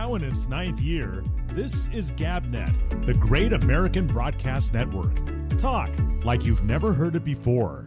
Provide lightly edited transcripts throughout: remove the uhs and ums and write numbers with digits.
Now in its 9th year, this is GabNet, the Great American Broadcast Network. Talk like you've never heard it before.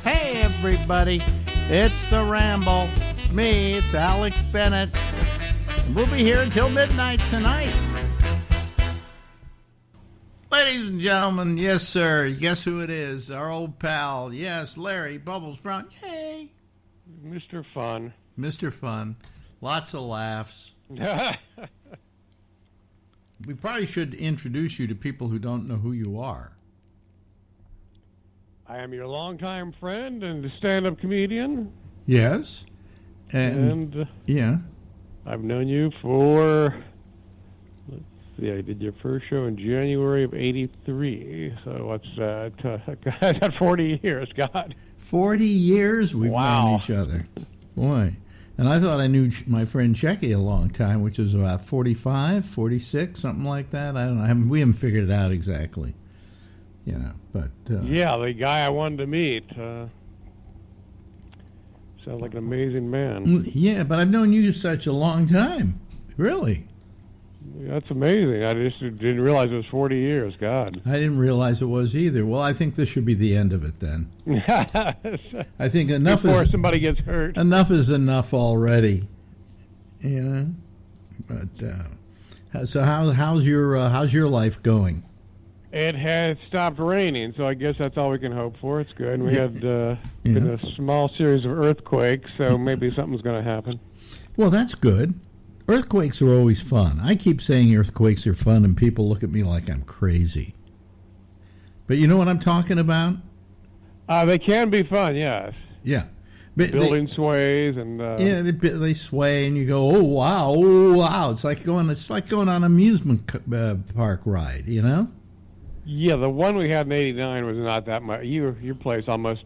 Hey everybody, it's the Ramble. It's me, it's Alex Bennett. We'll be here until midnight tonight. Ladies and gentlemen, yes sir, guess who it is? Our old pal, yes, Larry Bubbles Brown. Yay! Mr. Fun. Mr. Fun. Lots of laughs. We probably should introduce you to people who don't know who you are. I am your longtime friend and stand-up comedian. Yes. And yeah. I've known you for, let's see, I did your first show in January of 83. So what's that? 40 years, God. 40 years we've known each other. Boy. And I thought I knew my friend Checky a long time, which is about 45, 46, something like that. I don't know. We haven't figured it out exactly. You know, but... yeah, the guy I wanted to meet. Sounds like an amazing man. Yeah, but I've known you such a long time. Really. That's amazing. I just didn't realize it was 40 years. God. I didn't realize it was either. Well, I think this should be the end of it then. I think enough before is... somebody gets hurt. Enough is enough already. You know? But, so how's your life going? It has stopped raining, so I guess that's all we can hope for. It's good. We had been a small series of earthquakes, so maybe something's going to happen. Well, that's good. Earthquakes are always fun. I keep saying earthquakes are fun, and people look at me like I'm crazy. But you know what I'm talking about? They can be fun, yes. Yeah. Building sways and yeah, they sway, and you go, oh wow! It's like going on an amusement park ride, you know? Yeah, the one we had in '89 was not that much. Your place almost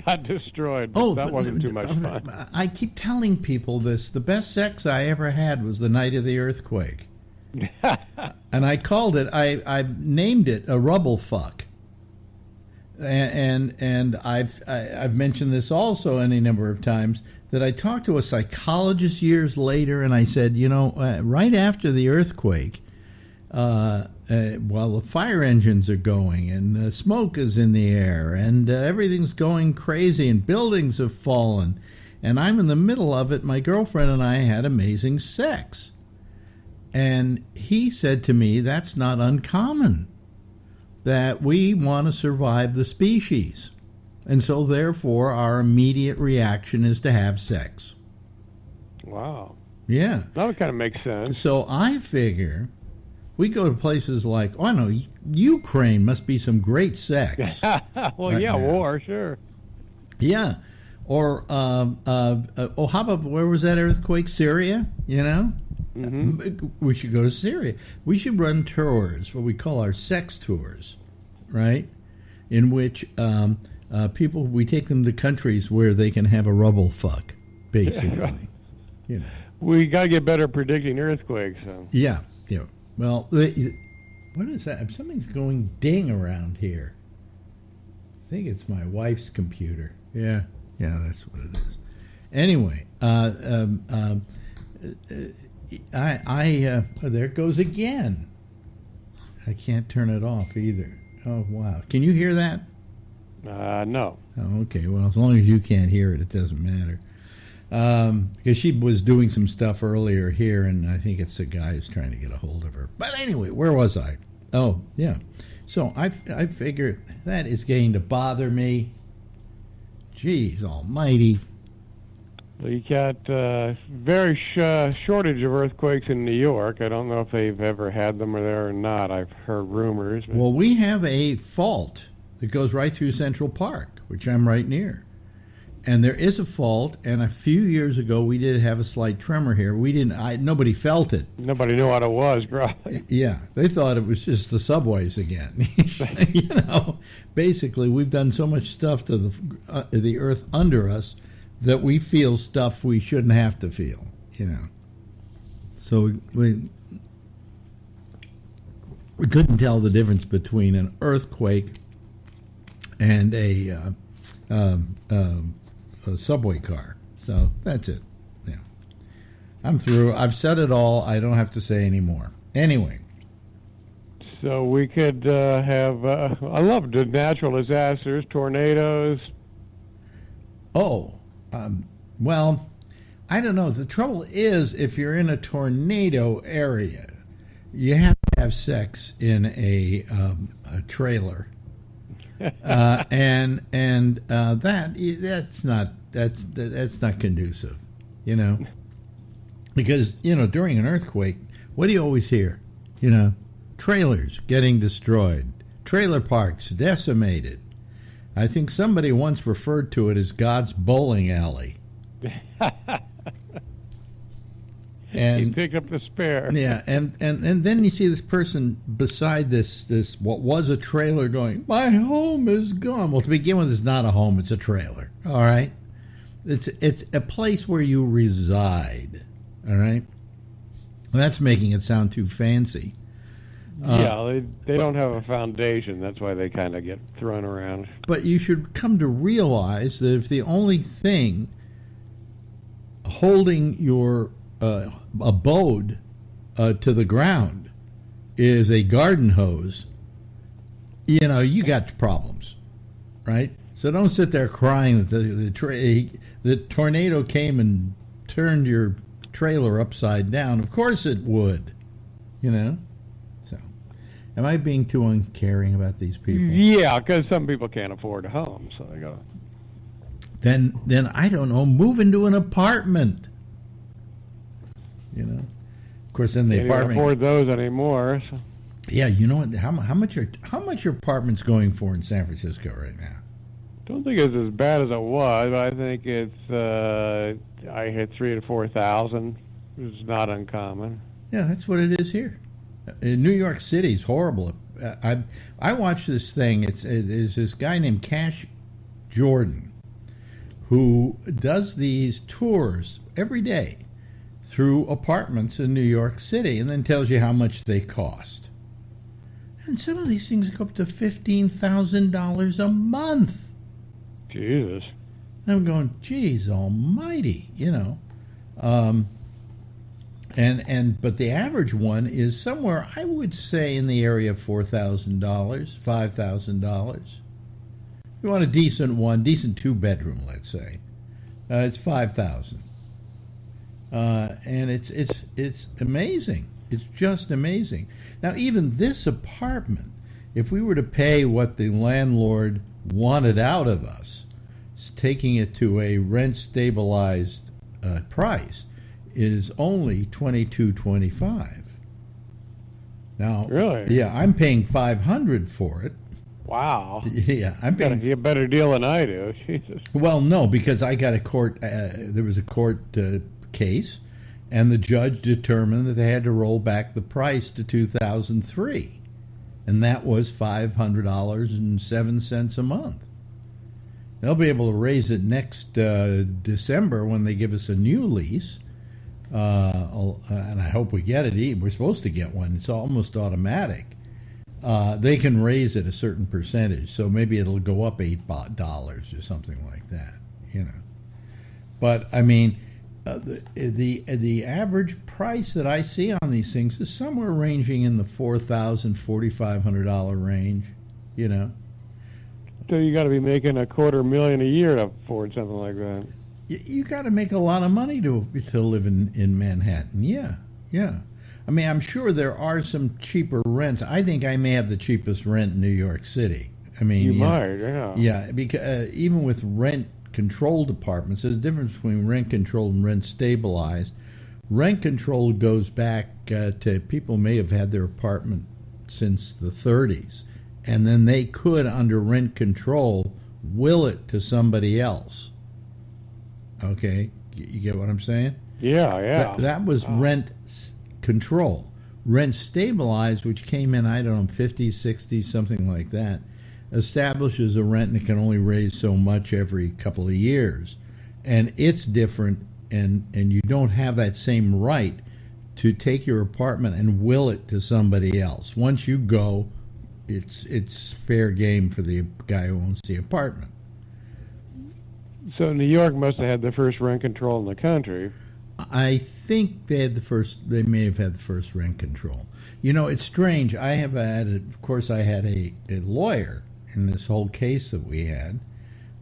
got destroyed. But that wasn't too much fun. I keep telling people this. The best sex I ever had was the night of the earthquake, and I called it. I named it a rubble fuck. And I've mentioned this also any number of times that I talked to a psychologist years later, and I said, you know, right after the earthquake. While the fire engines are going and smoke is in the air and everything's going crazy and buildings have fallen and I'm in the middle of it, my girlfriend and I had amazing sex. And he said to me, that's not uncommon, that we want to survive the species. And so therefore our immediate reaction is to have sex. Wow. Yeah. That kind of makes sense. So I figure... we go to places like, I know, Ukraine must be some great sex. Well, yeah, now. War, sure. Yeah. Or, how about, where was that earthquake? Syria, you know? Mm-hmm. We should go to Syria. We should run tours, what we call our sex tours, right? In which people, we take them to countries where they can have a rubble fuck, basically. You know. We got to get better at predicting earthquakes. So. Yeah. Well, what is that? Something's going ding around here. I think it's my wife's computer. Yeah, that's what it is. Anyway, there it goes again. I can't turn it off either. Oh, wow. Can you hear that? No. Oh, okay. Well, as long as you can't hear it, it doesn't matter. Because she was doing some stuff earlier here, and I think it's the guy who's trying to get a hold of her. But anyway, where was I? Oh, yeah. So I figure that is getting to bother me. Jeez almighty. Well, you got very shortage of earthquakes in New York. I don't know if they've ever had them there or not. I've heard rumors. But... well, we have a fault that goes right through Central Park, which I'm right near. And there is a fault, and a few years ago we did have a slight tremor here. We didn't. Nobody felt it. Nobody knew what it was, probably. Yeah, they thought it was just the subways again. Basically, we've done so much stuff to the earth under us that we feel stuff we shouldn't have to feel. So we couldn't tell the difference between an earthquake and a subway car. So that's it. Yeah, I'm through. I've said it all. I don't have to say any more. Anyway. So we could have, I love the natural disasters, tornadoes. Oh, well, I don't know. The trouble is, if you're in a tornado area, you have to have sex in a trailer. And that's not conducive, because during an earthquake, what do you always hear? Trailers getting destroyed, trailer parks decimated. I think somebody once referred to it as God's bowling alley. And he picked up the spare. Yeah, and then you see this person beside this what was a trailer going, my home is gone. Well, to begin with, it's not a home, it's a trailer. All right? It's a place where you reside. All right? Well, that's making it sound too fancy. Yeah, they don't have a foundation. That's why they kind of get thrown around. But you should come to realize that if the only thing holding your abode to the ground is a garden hose, you got problems, right? So don't sit there crying that the tornado came and turned your trailer upside down. Of course it would, So, am I being too uncaring about these people? Yeah, because some people can't afford a home, so they go. Then I don't know. Move into an apartment. Of course, in the Can't apartment, even afford those anymore. So. Yeah, you know what? How much are apartments going for in San Francisco right now? Don't think it's as bad as it was, but I think it's I hit 3,000 to 4,000. It's not uncommon. Yeah, that's what it is here. In New York City, it's horrible. I watched this thing. There's this guy named Cash Jordan who does these tours every day through apartments in New York City and then tells you how much they cost. And some of these things go up to $15,000 a month. Jesus. And I'm going, geez almighty, but the average one is somewhere, I would say, in the area of $4,000, $5,000. If you want a decent one, decent two-bedroom, let's say, it's $5,000. And it's amazing. It's just amazing. Now, even this apartment, if we were to pay what the landlord wanted out of us, taking it to a rent-stabilized price, is only $22.25. Now, really? Yeah, I'm paying $500 for it. Wow. Yeah, I'm paying. Got a better deal than I do. Jesus. Well, no, because I got a court. There was a court case, and the judge determined that they had to roll back the price to 2003, and that was $500.07 a month. They'll be able to raise it next December when they give us a new lease, and I hope we get it. We're supposed to get one. It's almost automatic. They can raise it a certain percentage, so maybe it'll go up $8 or something like that, But I mean, the average price that I see on these things is somewhere ranging in the $4,000, $4,500 range, So you got to be making $250,000 a year to afford something like that. You got to make a lot of money to live in Manhattan. Yeah. I mean, I'm sure there are some cheaper rents. I think I may have the cheapest rent in New York City. I mean, you might, yeah. Yeah, because even with rent-controlled apartments, there's a difference between rent-controlled and rent-stabilized. Rent-controlled goes back to people may have had their apartment since the 30s, and then they could, under rent control, will it to somebody else. Okay, you get what I'm saying? Yeah. That was rent control. Rent stabilized, which came in, I don't know, 50s, 60s, something like that, establishes a rent and it can only raise so much every couple of years. And it's different, and you don't have that same right to take your apartment and will it to somebody else. Once you go, it's fair game for the guy who owns the apartment. So New York must have had the first rent control in the country. I think they may have had the first rent control. You know, it's strange. I had a lawyer in this whole case that we had.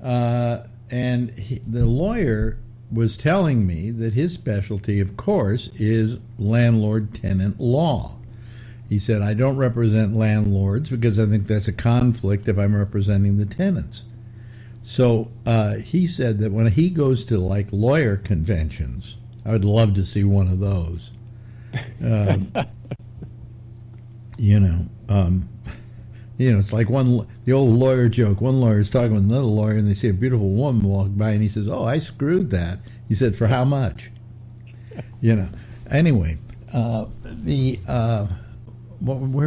And the lawyer was telling me that his specialty, of course, is landlord-tenant law. He said, I don't represent landlords because I think that's a conflict if I'm representing the tenants. So he said that when he goes to, like, lawyer conventions, I would love to see one of those. It's like the old lawyer joke. One lawyer is talking with another lawyer, and they see a beautiful woman walk by, and he says, "Oh, I screwed that." He said, "For how much?" Anyway, where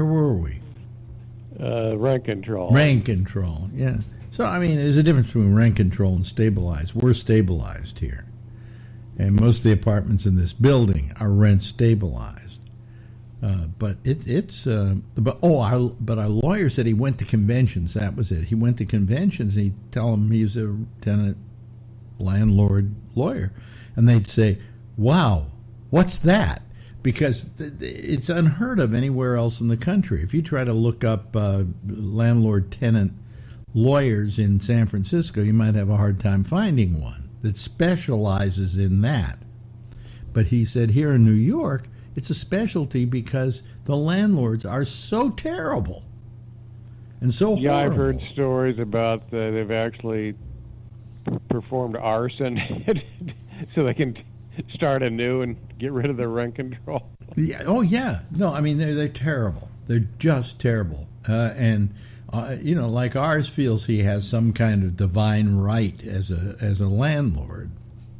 were we? Rent control. Rent control. Yeah. So I mean, there's a difference between rent control and stabilized. We're stabilized here, and most of the apartments in this building are rent stabilized. But our lawyer said he went to conventions. That was it. He went to conventions. And he'd tell them he was a tenant landlord lawyer, and they'd say, "Wow, what's that?" Because it's unheard of anywhere else in the country. If you try to look up landlord tenant lawyers in San Francisco, you might have a hard time finding one that specializes in that. But he said here in New York, it's a specialty because the landlords are so terrible and so horrible. Yeah, I've heard stories about they've actually performed arson so they can start anew and get rid of their rent control. Yeah. Oh, yeah. No, I mean, they're terrible. They're just terrible. Like ours feels he has some kind of divine right as a landlord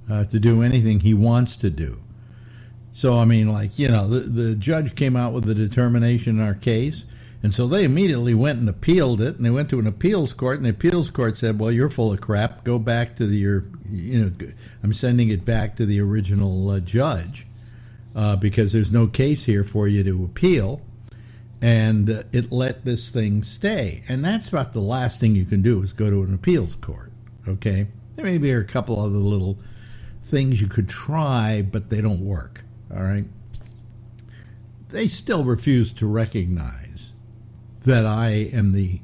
to do anything he wants to do. So, I mean, the judge came out with a determination in our case, and so they immediately went and appealed it, and they went to an appeals court, and the appeals court said, well, you're full of crap. Go back to I'm sending it back to the original judge because there's no case here for you to appeal, and it let this thing stay. And that's about the last thing you can do is go to an appeals court, okay? There may be a couple other little things you could try, but they don't work. All right. They still refuse to recognize that I am the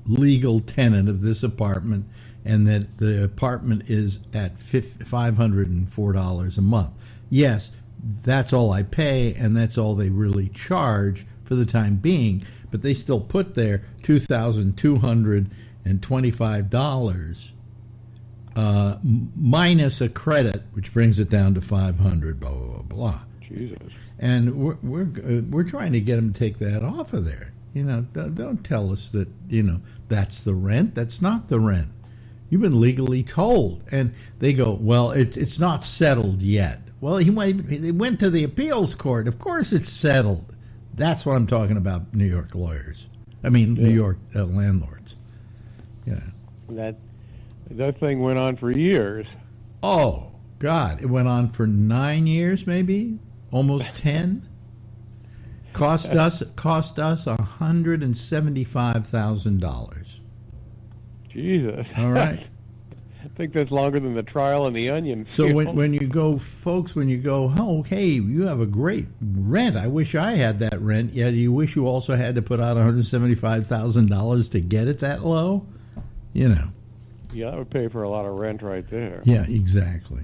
legal tenant of this apartment and that the apartment is at $504 a month. Yes, that's all I pay, and that's all they really charge for the time being, but they still put there $2,225 minus a credit, which brings it down to $500. Blah blah blah blah. Jesus. And we're trying to get them to take that off of there. Don't tell us that that's the rent. That's not the rent. You've been legally told, and they go, well, it's not settled yet. Well, they went to the appeals court. Of course, it's settled. That's what I'm talking about. New York lawyers. I mean, yeah. New York landlords. Yeah. That thing went on for years. Oh, God. It went on for 9 years, maybe? Almost 10? Cost us $175,000. Jesus. All right. I think that's longer than the trial in the Onion So field. when you go, oh, hey, you have a great rent. I wish I had that rent. Yet you wish you also had to put out $175,000 to get it that low? Yeah, that would pay for a lot of rent right there. Yeah, exactly.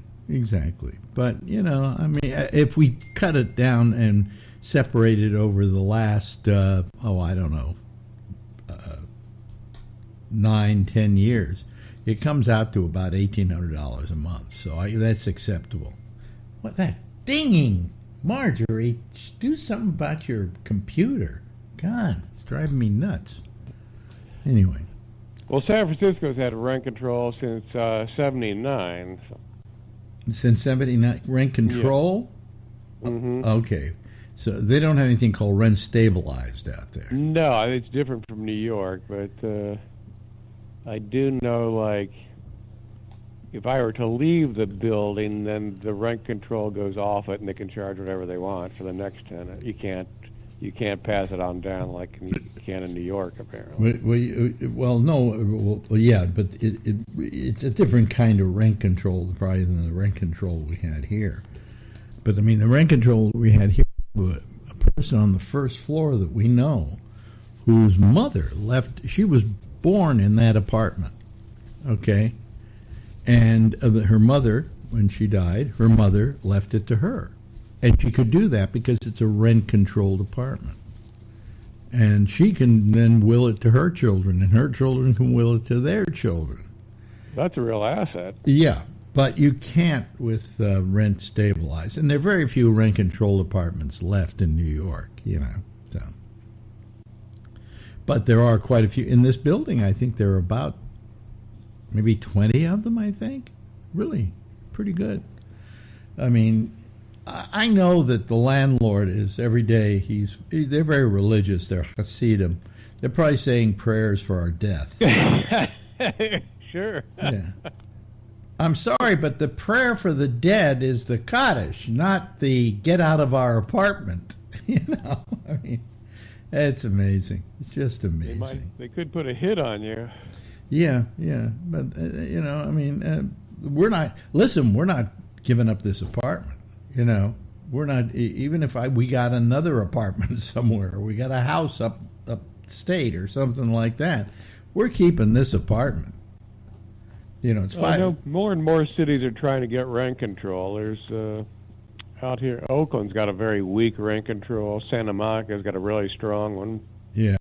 But, if we cut it down and separate it over the last, 9-10 years, it comes out to about $1,800 a month. So that's acceptable. What that dinging? Marjorie, do something about your computer. God, it's driving me nuts. Anyway. Well, San Francisco's had rent control since 79. Since 79, rent control? Yeah. Mm-hmm. Okay. So they don't have anything called rent stabilized out there. No, it's different from New York, but I do know, like, if I were to leave the building, then the rent control goes off it, and they can charge whatever they want for the next tenant. You can't pass it on down like you can in New York, apparently. Yeah, but it's a different kind of rent control probably than the rent control we had here. But I mean, the rent control we had here, a person on the first floor that we know, whose mother left. She was born in that apartment, okay, and her mother, when she died, her mother left it to her. And she could do that because it's a rent-controlled apartment. And she can then will it to her children, and her children can will it to their children. That's a real asset. Yeah, but you can't with rent stabilized. And there are very few rent-controlled apartments left in New York, you know. So. But there are quite a few. In this building, I think there are about maybe 20 of them, I think. Really, pretty good. I mean, I know that the landlord is every day, they're very religious, they're Hasidim. They're probably saying prayers for our death. Sure. Yeah. I'm sorry, but the prayer for the dead is the Kaddish, not the get out of our apartment. You know, I mean, it's amazing. It's just amazing. They could put a hit on you. Yeah, but, you know, I mean, we're not giving up this apartment. You know, we're not, even if we got another apartment somewhere, or we got a house upstate or something like that, we're keeping this apartment. You know, it's fine. I know more and more cities are trying to get rent control. There's, out here, Oakland's got a very weak rent control. Santa Monica's got a really strong one. Yeah.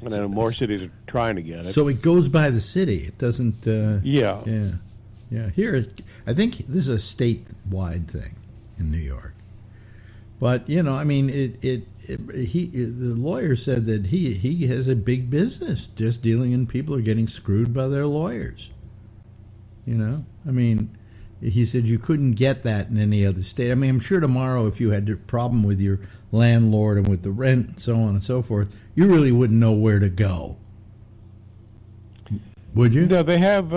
And then more cities are trying to get it. So it goes by the city. It doesn't, Yeah. Yeah, here, I think this is a statewide thing in New York. But, you know, I mean, the lawyer said that he has a big business just dealing in people who are getting screwed by their lawyers. You know, I mean, he said you couldn't get that in any other state. I mean, I'm sure tomorrow if you had a problem with your landlord and with the rent and so on and so forth, you really wouldn't know where to go. Would you? No, they have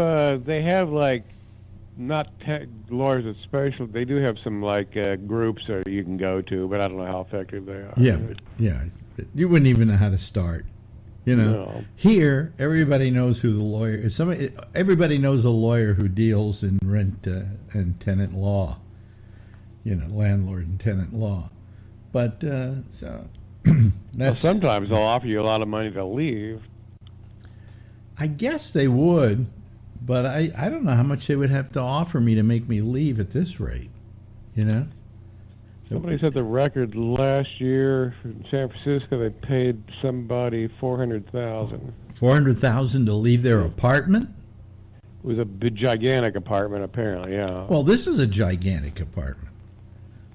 like, not lawyers at special. They do have some like groups that you can go to, but I don't know how effective they are. Yeah, but you wouldn't even know how to start. You know, No. Here everybody knows who the lawyer is. Everybody knows a lawyer who deals in rent and tenant law. You know, landlord and tenant law. But so well, sometimes they'll offer you a lot of money to leave. I guess they would. But I don't know how much they would have to offer me to make me leave at this rate, you know? Somebody said the record last year in San Francisco, they paid somebody $400,000. $400,000 to leave their apartment? It was a big, gigantic apartment, apparently, yeah. Well, this is a gigantic apartment.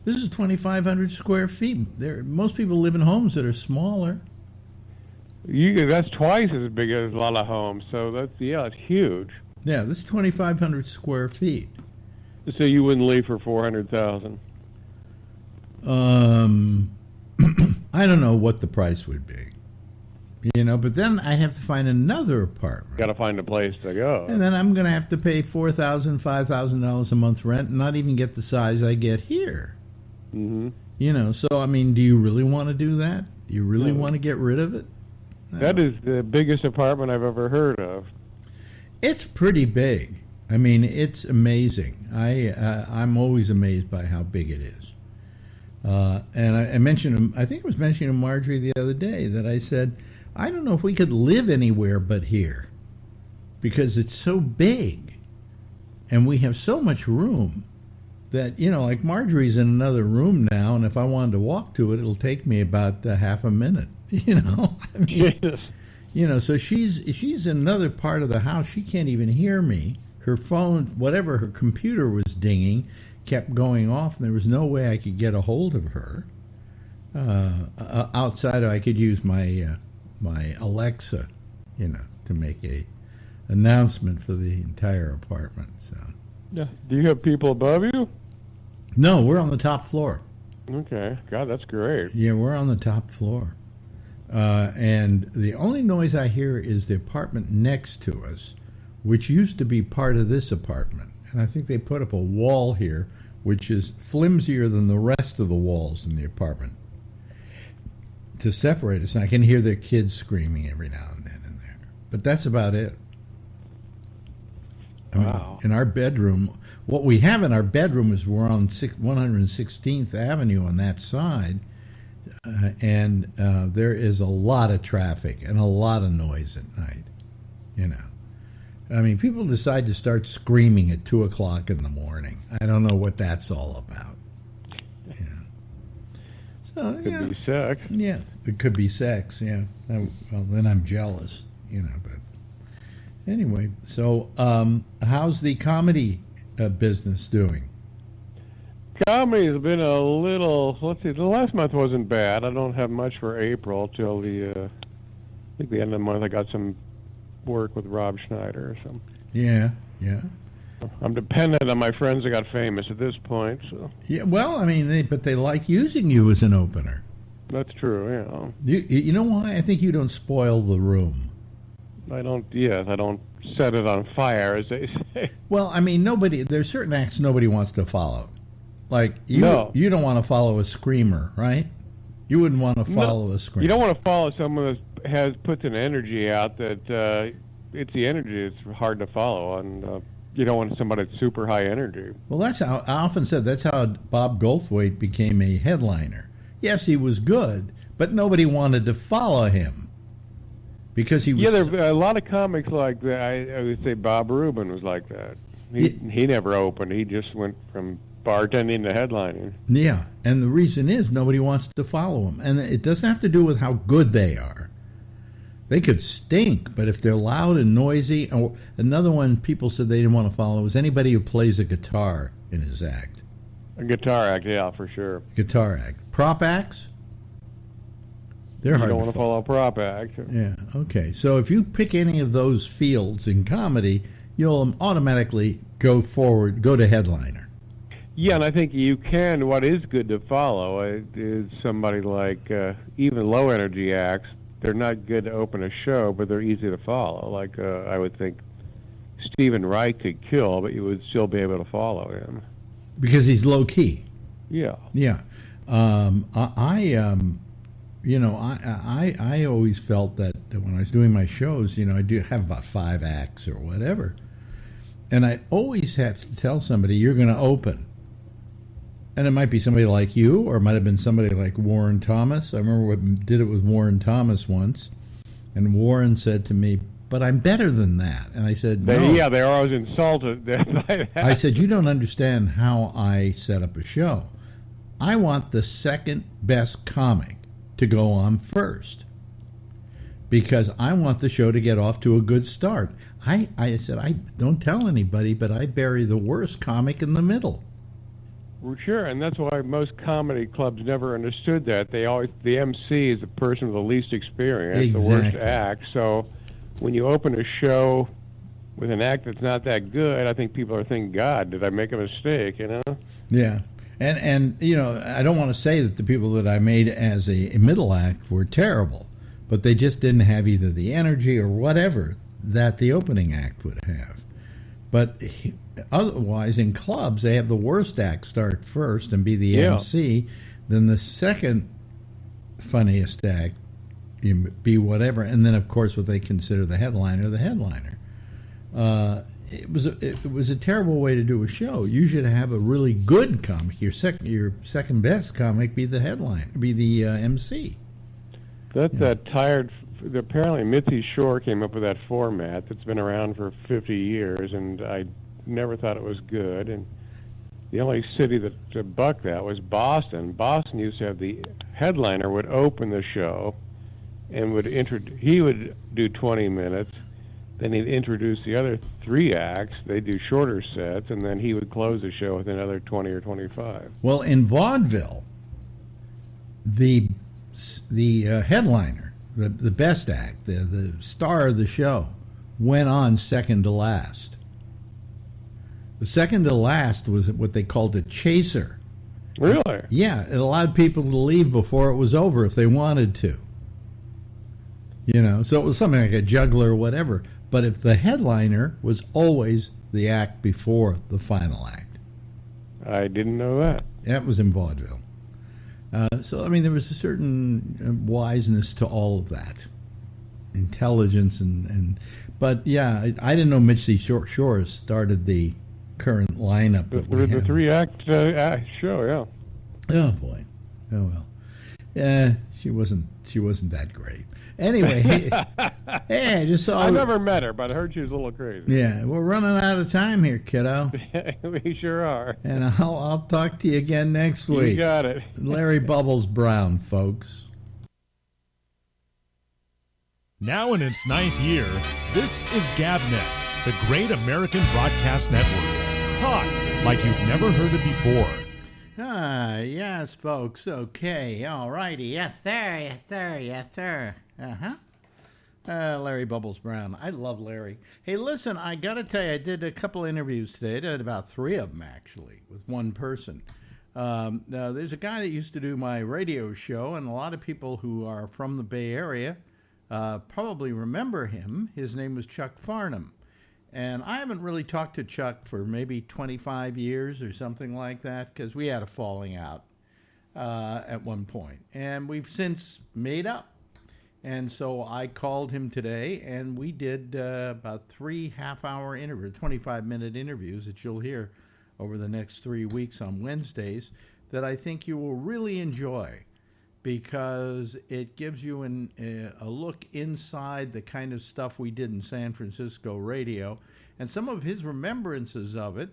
This is 2,500 square feet. Most people live in homes that are smaller. That's twice as big as a lot of homes, so it's huge. Yeah, this is 2,500 square feet. So you wouldn't leave for $400,000? I don't know what the price would be. You know, but then I have to find another apartment. Got to find a place to go. And then I'm going to have to pay $4,000, $5,000 a month rent and not even get the size I get here. Mm-hmm. You know, so, I mean, do you really want to do that? Do you really want to get rid of it? No. That is the biggest apartment I've ever heard of. It's pretty big. I mean, it's amazing. I'm always amazed by how big it is. And I mentioned, I think I was mentioning to Marjorie the other day that I said, I don't know if we could live anywhere but here because it's so big and we have so much room that, you know, like Marjorie's in another room now, and if I wanted to walk to it, it'll take me about half a minute, you know. I mean, Yes. You know, so she's in another part of the house. She can't even hear me. Her phone, whatever her computer was dinging, kept going off, and there was no way I could get a hold of her. Outside, I could use my Alexa, you know, to make a announcement for the entire apartment. So Yeah. Do you have people above you? No, we're on the top floor. Okay. God, that's great. Yeah, we're on the top floor. And the only noise I hear is the apartment next to us, which used to be part of this apartment. And I think they put up a wall here, which is flimsier than the rest of the walls in the apartment, to separate us. And I can hear their kids screaming every now and then in there. But that's about it. I mean, in our bedroom, what we have in our bedroom is we're on 116th Avenue on that side, and there is a lot of traffic and a lot of noise at night, you know. I mean, people decide to start screaming at 2 o'clock in the morning. I don't know what that's all about. Yeah. So, Could be sex. Yeah, it could be sex, yeah. Well, then I'm jealous, you know, but anyway, so how's the comedy business doing? Comedy's been a little, let's see, the last month wasn't bad. I don't have much for April till I think the end of the month I got some work with Rob Schneider or something. Yeah, yeah. I'm dependent on my friends that got famous at this point, so. Yeah, well, I mean, but they like using you as an opener. That's true, yeah. You know why? I think you don't spoil the room. I don't set it on fire, as they say. Well, I mean, there's certain acts nobody wants to follow. Like, you don't want to follow a screamer, right? You wouldn't want to follow a screamer. You don't want to follow someone that puts an energy out that it's the energy that's hard to follow, and you don't want somebody that's super high energy. Well, that's how I often said that's how Bob Goldthwait became a headliner. Yes, he was good, but nobody wanted to follow him because he was. Yeah, there are a lot of comics like that. I would say Bob Rubin was like that. He never opened. He just went from bartending to headlining. Yeah, and the reason is nobody wants to follow him, and it doesn't have to do with how good they are. They could stink, but if they're loud and noisy, or another one people said they didn't want to follow was anybody who plays a guitar in his act. A guitar act, yeah, for sure. Guitar act. Prop acts? They're hard to follow. You don't want to follow a prop act. Yeah, okay. So if you pick any of those fields in comedy, you'll automatically go to headliner. Yeah, and I think you can. What is good to follow is somebody like even low energy acts. They're not good to open a show, but they're easy to follow. Like I would think Stephen Wright could kill, but you would still be able to follow him because he's low key. Yeah. Yeah. I always felt that when I was doing my shows, I do have about 5 acts or whatever, and I always have to tell somebody you're going to open. And it might be somebody like you, or it might have been somebody like Warren Thomas. I remember did it with Warren Thomas once, and Warren said to me, "But I'm better than that." And I said, "No." Yeah, they're always insulted by that. I said, "You don't understand how I set up a show. I want the second best comic to go on first, because I want the show to get off to a good start." I said, "I don't tell anybody, but I bury the worst comic in the middle." Well, sure, and that's why most comedy clubs never understood that. The MC is the person with the least experience, exactly. The worst act. So when you open a show with an act that's not that good, I think people are thinking, "God, did I make a mistake?" Yeah, and I don't want to say that the people that I made as a middle act were terrible, but they just didn't have either the energy or whatever that the opening act would have. But otherwise, in clubs, they have the worst act start first and be the MC. Then the second funniest act be whatever. And then, of course, what they consider the headliner. It was a terrible way to do a show. You should have a really good comic. Your second best comic be the headliner, be the MC. That's that tired... Apparently, Mitzi Shore came up with that format that's been around for 50 years, and I never thought it was good. And the only city that bucked that was Boston. Boston used to have the headliner would open the show, and he would do 20 minutes. Then he'd introduce the other 3 acts. They'd do shorter sets, and then he would close the show with another 20 or 25. Well, in vaudeville, the headliner, the best act, the star of the show, went on second to last. The second to last was what they called a chaser. Really? Yeah, it allowed people to leave before it was over if they wanted to. So it was something like a juggler or whatever. But if the headliner was always the act before the final act. I didn't know that. That was in vaudeville. There was a certain wiseness to all of that. Intelligence but yeah, I didn't know Mitzi Shores started the current lineup that we have. The three-act show, yeah. Oh boy, oh well. She wasn't that great. Anyway, hey, I just saw. I never met her, but I heard she was a little crazy. Yeah, we're running out of time here, kiddo. We sure are. And I'll talk to you again next week. You got it. Larry Bubbles Brown, folks. Now in its 9th year, this is GabNet, the Great American Broadcast Network. Talk like you've never heard it before. Yes, folks. Okay, all righty. Yes, sir. Larry Bubbles Brown. I love Larry. Hey, listen, I got to tell you, I did a couple interviews today. I did about 3 of them, actually, with one person. There's a guy that used to do my radio show, and a lot of people who are from the Bay Area probably remember him. His name was Chuck Farnham. And I haven't really talked to Chuck for maybe 25 years or something like that, because we had a falling out at one point. And we've since made up. And so I called him today, and we did about 3 half-hour interviews, 25-minute interviews that you'll hear over the next 3 weeks on Wednesdays that I think you will really enjoy, because it gives you a look inside the kind of stuff we did in San Francisco radio and some of his remembrances of it.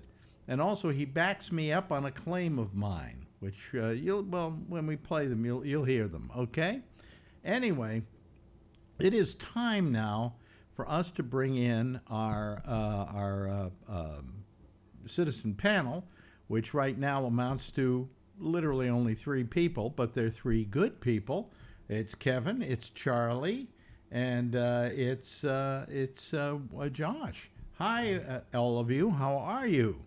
And also he backs me up on a claim of mine, which when we play them, you'll hear them, okay? Anyway, it is time now for us to bring in our citizen panel, which right now amounts to literally only 3 people, but they're 3 good people. It's Kevin, it's Charlie, and it's Josh. Hi, all of you. How are you?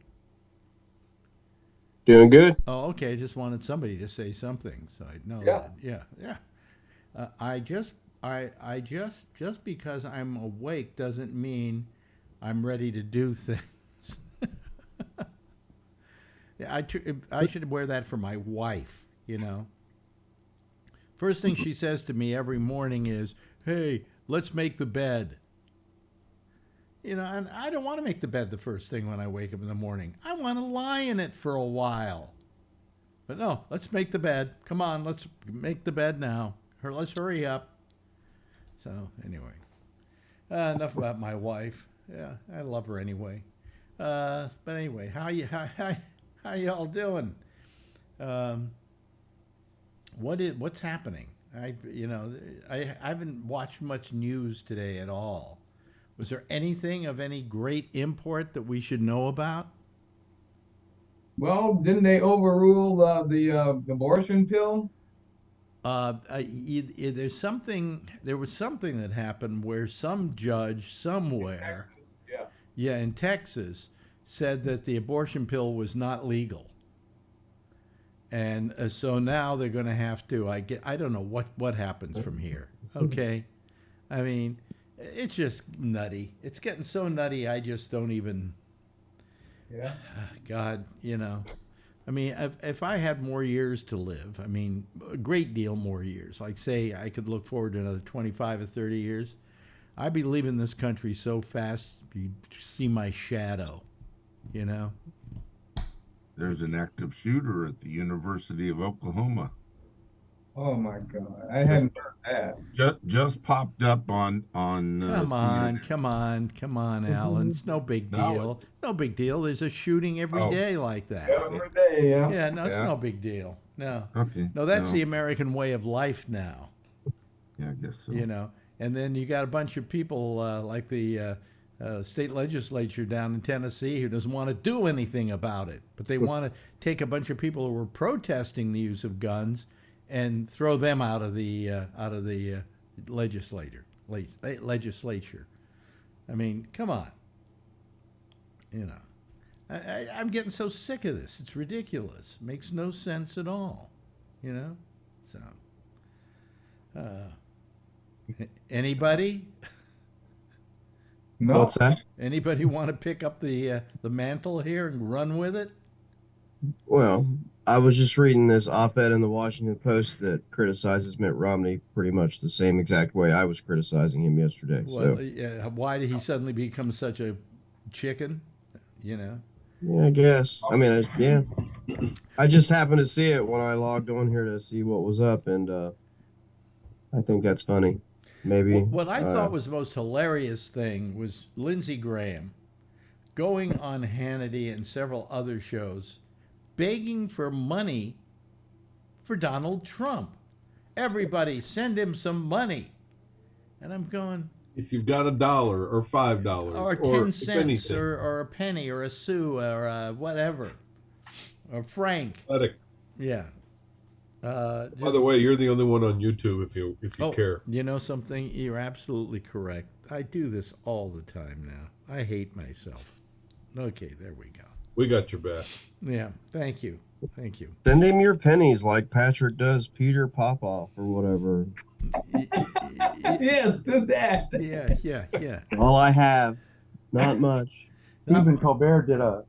Doing good. Oh, okay. I just wanted somebody to say something, so I know. Yeah. I just because I'm awake doesn't mean I'm ready to do things. Yeah, I should wear that for my wife, First thing she says to me every morning is, "Hey, let's make the bed." And I don't want to make the bed the first thing when I wake up in the morning. I want to lie in it for a while. But no, let's make the bed. Come on, let's make the bed now. Let's hurry up. So anyway, enough about my wife. Yeah, I love her anyway. But anyway, how y'all doing? What's happening? I haven't watched much news today at all. Was there anything of any great import that we should know about? Well, didn't they overrule the abortion pill? There was something that happened where some judge somewhere, in Texas, said that the abortion pill was not legal. And so now they're going to have to, I don't know what happens from here. Okay. I mean, it's just nutty. It's getting so nutty, I just don't even, God, I mean, if I had more years to live, I mean, a great deal more years, like say I could look forward to another 25 or 30 years, I'd be leaving this country so fast you'd see my shadow, There's an active shooter at the University of Oklahoma. Oh my God, I hadn't heard that. Just popped up on. Come on, Alan. It's no big deal. No big deal. There's a shooting every day like that. Every day, yeah. Yeah, no, it's no big deal. No. Okay. No, that's the American way of life now. Yeah, I guess so. And then you got a bunch of people like the state legislature down in Tennessee who doesn't want to do anything about it, but they want to take a bunch of people who were protesting the use of guns and throw them out of the legislature. I mean, come on. I'm getting so sick of this. It's ridiculous. Makes no sense at all. You know? So, anybody? No. What's that? Anybody want to pick up the mantle here and run with it? Well, I was just reading this op-ed in the Washington Post that criticizes Mitt Romney pretty much the same exact way I was criticizing him yesterday. Well, So, why did he suddenly become such a chicken? You know? yeah, I guess. I mean, yeah. I just happened to see it when I logged on here to see what was up, and I think that's funny. Maybe. What I thought was the most hilarious thing was Lindsey Graham going on Hannity and several other shows begging for money for Donald Trump. Everybody send him some money. And I'm going, if you've got $1 or $5 or 10 cents or a penny or a sou or whatever, or franc. Yeah. By the way, you're the only one on YouTube if you care. You know something? You're absolutely correct. I do this all the time now. I hate myself. Okay, there we go. We got your back. Yeah, thank you. Thank you. Send him your pennies like Patrick does Peter Popoff or whatever. Yes, do that. Yeah. All I have, not much. Stephen Colbert did a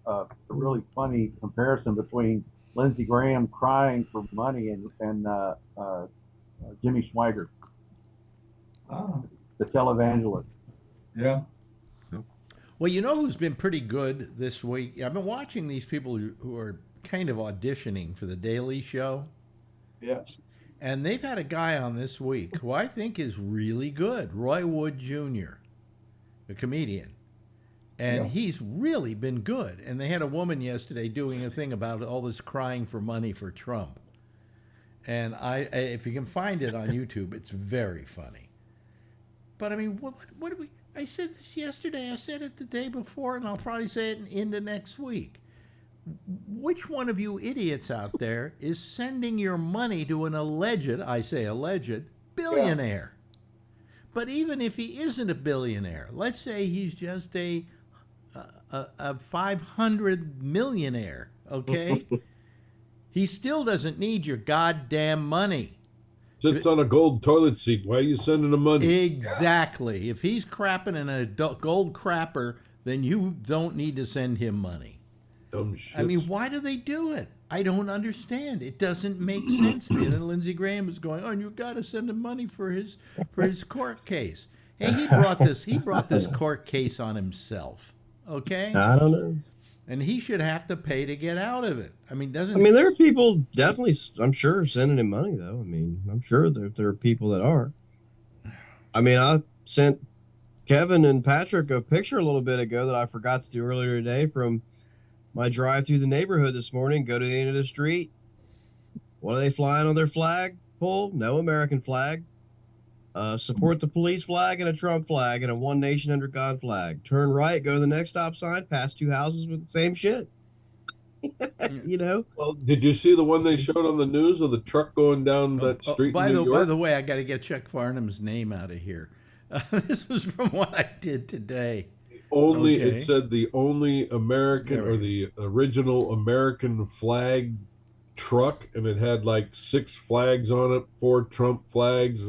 really funny comparison between Lindsey Graham crying for money and Jimmy Swaggart, Oh, the televangelist. yeah. Well, you know who's been pretty good this week? I've been watching these people who are kind of auditioning for The Daily Show. Yes. And they've had a guy on this week who I think is really good, Roy Wood Jr., a comedian. And he's really been good. And they had a woman yesterday doing a thing about all this crying for money for Trump. And if you can find it on YouTube, it's very funny. But I mean, what do we... I said this yesterday, I said it the day before, and I'll probably say it into next week. Which one of you idiots out there is sending your money to an alleged, I say alleged, billionaire? Yeah. But even if he isn't a billionaire, let's say he's just a 500 millionaire, okay? He still doesn't need your goddamn money. Sits on a gold toilet seat. Why are you sending him money? Exactly. If he's crapping in a gold crapper, then you don't need to send him money. Dumb shit. I mean, why do they do it? I don't understand. It doesn't make sense to me. And then Lindsey Graham is going, "Oh, and you got to send him money for his court case." Hey, he brought this court case on himself. Okay? I don't know. And he should have to pay to get out of it. I mean, there are people definitely, I'm sure, sending him money, though. I mean, I'm sure there are people that are. I mean, I sent Kevin and Patrick a picture a little bit ago that I forgot to do earlier today from my drive through the neighborhood this morning. Go to the end of the street. What are they flying on their flag pole? No American flag. Support the police flag and a Trump flag and a One Nation Under God flag. Turn right, go to the next stop sign, pass 2 houses with the same shit. You know? Well, did you see the one they showed on the news of the truck going down that street in New York? By the way, I got to get Chuck Farnham's name out of here. This was from what I did today. It said the only American or the original American flag truck, and it had like 6 flags on it, 4 Trump flags,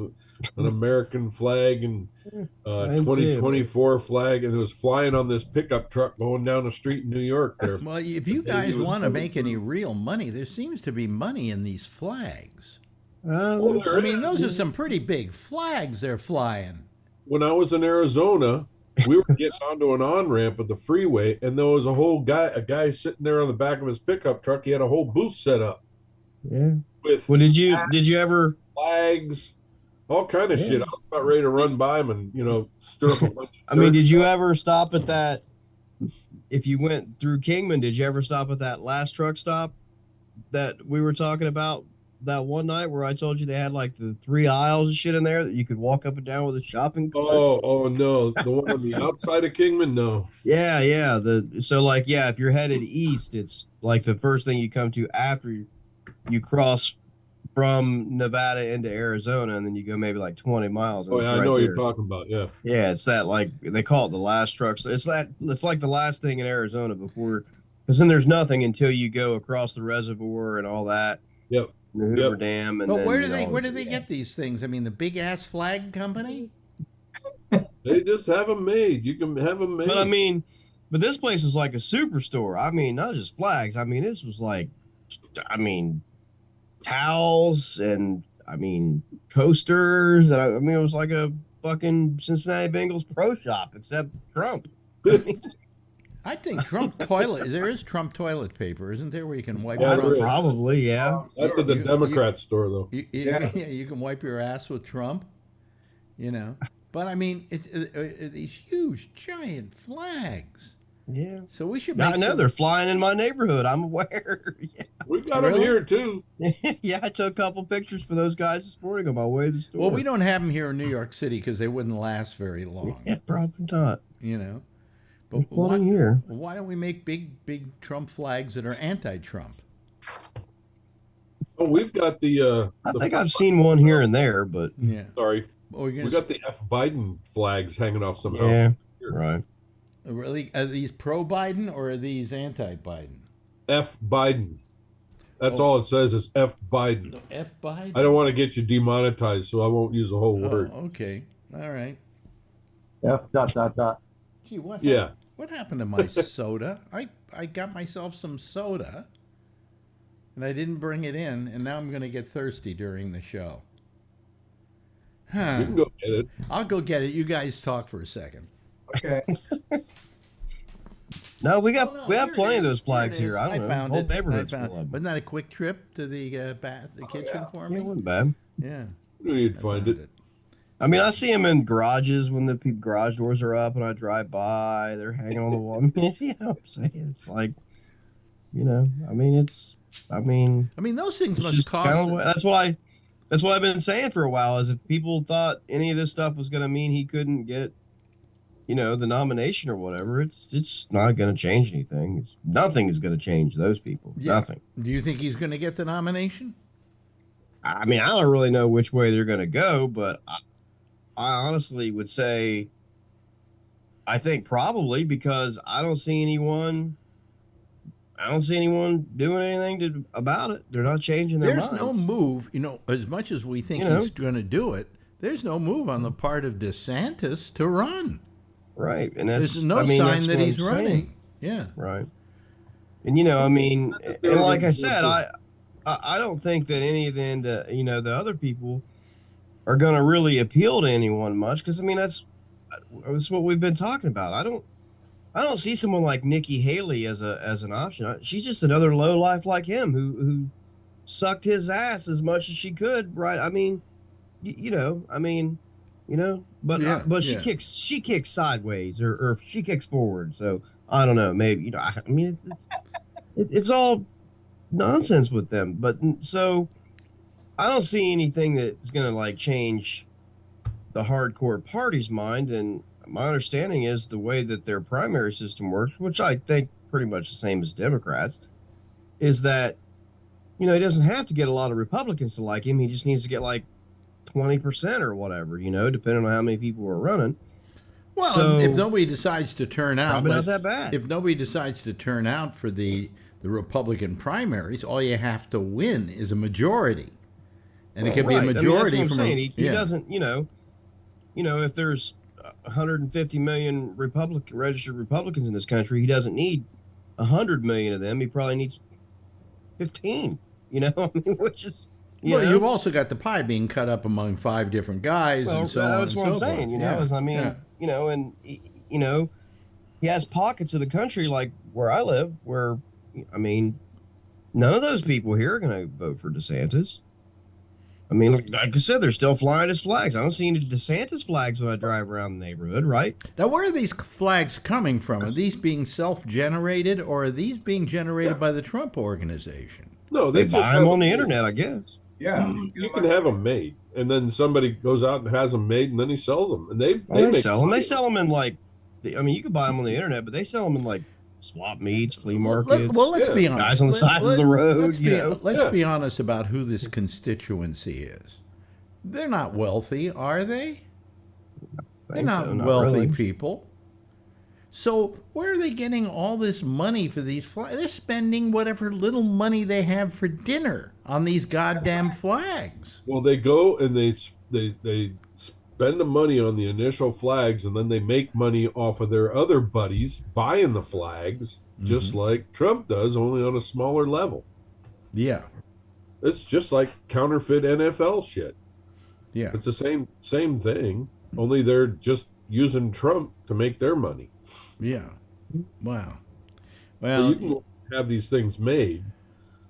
an American flag, and 2024 flag, and it was flying on this pickup truck going down the street in New York there. Well, if you guys want to make any real money, there seems to be money in these flags. I mean, those are some pretty big flags they're flying. When I was in Arizona, we were getting onto an on-ramp at the freeway, and there was a guy sitting there on the back of his pickup truck. He had a whole booth set up. Yeah. With did you ever flags, all kind of shit. I was about ready to run by him and, stir up a bunch of dirt. Did you ever stop at that? If you went through Kingman, did you ever stop at that last truck stop that we were talking about that one night where I told you they had like the 3 aisles of shit in there that you could walk up and down with a shopping cart? Oh no, the one on the outside of Kingman, no. Yeah. If you're headed east, it's like the first thing you come to after you cross from Nevada into Arizona, and then you go maybe like 20 miles. Oh yeah, I know what you're talking about. Yeah. Yeah, it's that, like they call it the last truck. It's like the last thing in Arizona before Because then there's nothing until you go across the reservoir and all that. Yep. The Hoover Dam. And But then, where do they get these things? I mean, the big ass flag company. They just have them made. You can have them made. But I mean, but this place is like a superstore. I mean, not just flags. I mean, this was like, I mean, towels and I mean coasters. And I mean, it was like a fucking Cincinnati Bengals pro shop, except Trump. I think Trump toilet. There is Trump toilet paper, isn't there? Where you can wipe. Yeah, Trump? probably, yeah. That's at the Democrat store, though. Yeah, you can wipe your ass with Trump. You know, but I mean, it's these huge, giant flags. Yeah. So we should. I know they're flying in my neighborhood. I'm aware. Yeah. We got them here too. Yeah, I took a couple pictures for those guys this morning on my way to the store. Well, we don't have them here in New York City because they wouldn't last very long. Yeah, probably not. You know, but why don't we make big Trump flags that are anti-Trump? Oh, we've got the. I think I've seen one here and there, but yeah. Sorry, we got the F. Biden flags hanging off some house. Yeah, right. Really, are these pro-Biden or are these anti-Biden? F. Biden. That's all it says is F. Biden. F. Biden. I don't want to get you demonetized, so I won't use the whole word. Okay, all right. F. ... Gee, what? Yeah. What happened to my soda? I got myself some soda, and I didn't bring it in, and now I'm going to get thirsty during the show. Huh. You can go get it. I'll go get it. You guys talk for a second. Okay. No, we have plenty of those flags here. I don't know. Found Whole it. neighborhood's Wasn't full of them. that a quick trip to the the kitchen for me? It wasn't bad. Yeah. You knew you'd find it. I mean, I see them in garages when the garage doors are up and I drive by. They're hanging on the wall. You know what I'm saying? It's like, you know, I mean, those things must cost. That's what I've been saying for a while. Is if people thought any of this stuff was going to mean he couldn't get, you know, the nomination or whatever, it's not going to change anything. Nothing is going to change those people. Yeah. Nothing. Do you think he's going to get the nomination? I mean, I don't really know which way they're going to go, but I honestly would say I think probably, because I don't see anyone doing anything about it. They're not changing their minds. There's no move, you know, as much as we think he's going to do it, there's no move on the part of DeSantis to run. Right. And there's no sign that he's running. Yeah. Right. And, you know, I mean, and like I said, I don't think that any of the other people are going to really appeal to anyone much, because I mean that's what we've been talking about. I don't see someone like Nikki Haley as an option. She's just another lowlife like him who sucked his ass as much as she could, right? I mean, but she kicks sideways or she kicks forward. So I don't know, maybe, you know, I mean it's all nonsense with them. But so I don't see anything that's going to like change the hardcore party's mind. And my understanding is the way that their primary system works, which I think pretty much the same as Democrats, is that, you know, he doesn't have to get a lot of Republicans to like him. He just needs to get like 20% or whatever, you know, depending on how many people are running. Well, so, if nobody decides to turn out, probably not that bad. If nobody decides to turn out for the Republican primaries, all you have to win is a majority. And it can be a majority. I mean, that's what I'm saying. He doesn't, you know, if there's 150 million registered Republicans in this country, he doesn't need 100 million of them. He probably needs 15, you know, I mean, which is, you've also got the pie being cut up among 5 different guys and so on. That's what I'm saying, you know, you know, and, you know, he has pockets of the country like where I live where, I mean, none of those people here are going to vote for DeSantis. I mean, like I said, they're still flying his flags. I don't see any DeSantis flags when I drive around the neighborhood, right? Now, where are these flags coming from? Are these being self-generated, or are these being generated by the Trump organization? No, they buy them on the internet, I guess. Yeah. You can have them made, and then somebody goes out and has them made, and then he sells them. And they sell them. They sell them in like, I mean, you can buy them on the internet, but they sell them in like swap meets, flea markets. Let's be honest. Guys on the side of the road. Let's be honest about who this constituency is. They're not wealthy, are they? They're not wealthy people. So where are they getting all this money for these flags? They're spending whatever little money they have for dinner on these goddamn flags. Well, they go and they spend the money on the initial flags, and then they make money off of their other buddies buying the flags, just like Trump does, only on a smaller level. Yeah. It's just like counterfeit NFL shit. Yeah. It's the same thing, only they're just using Trump to make their money. Yeah. Wow. So Well, you can have these things made.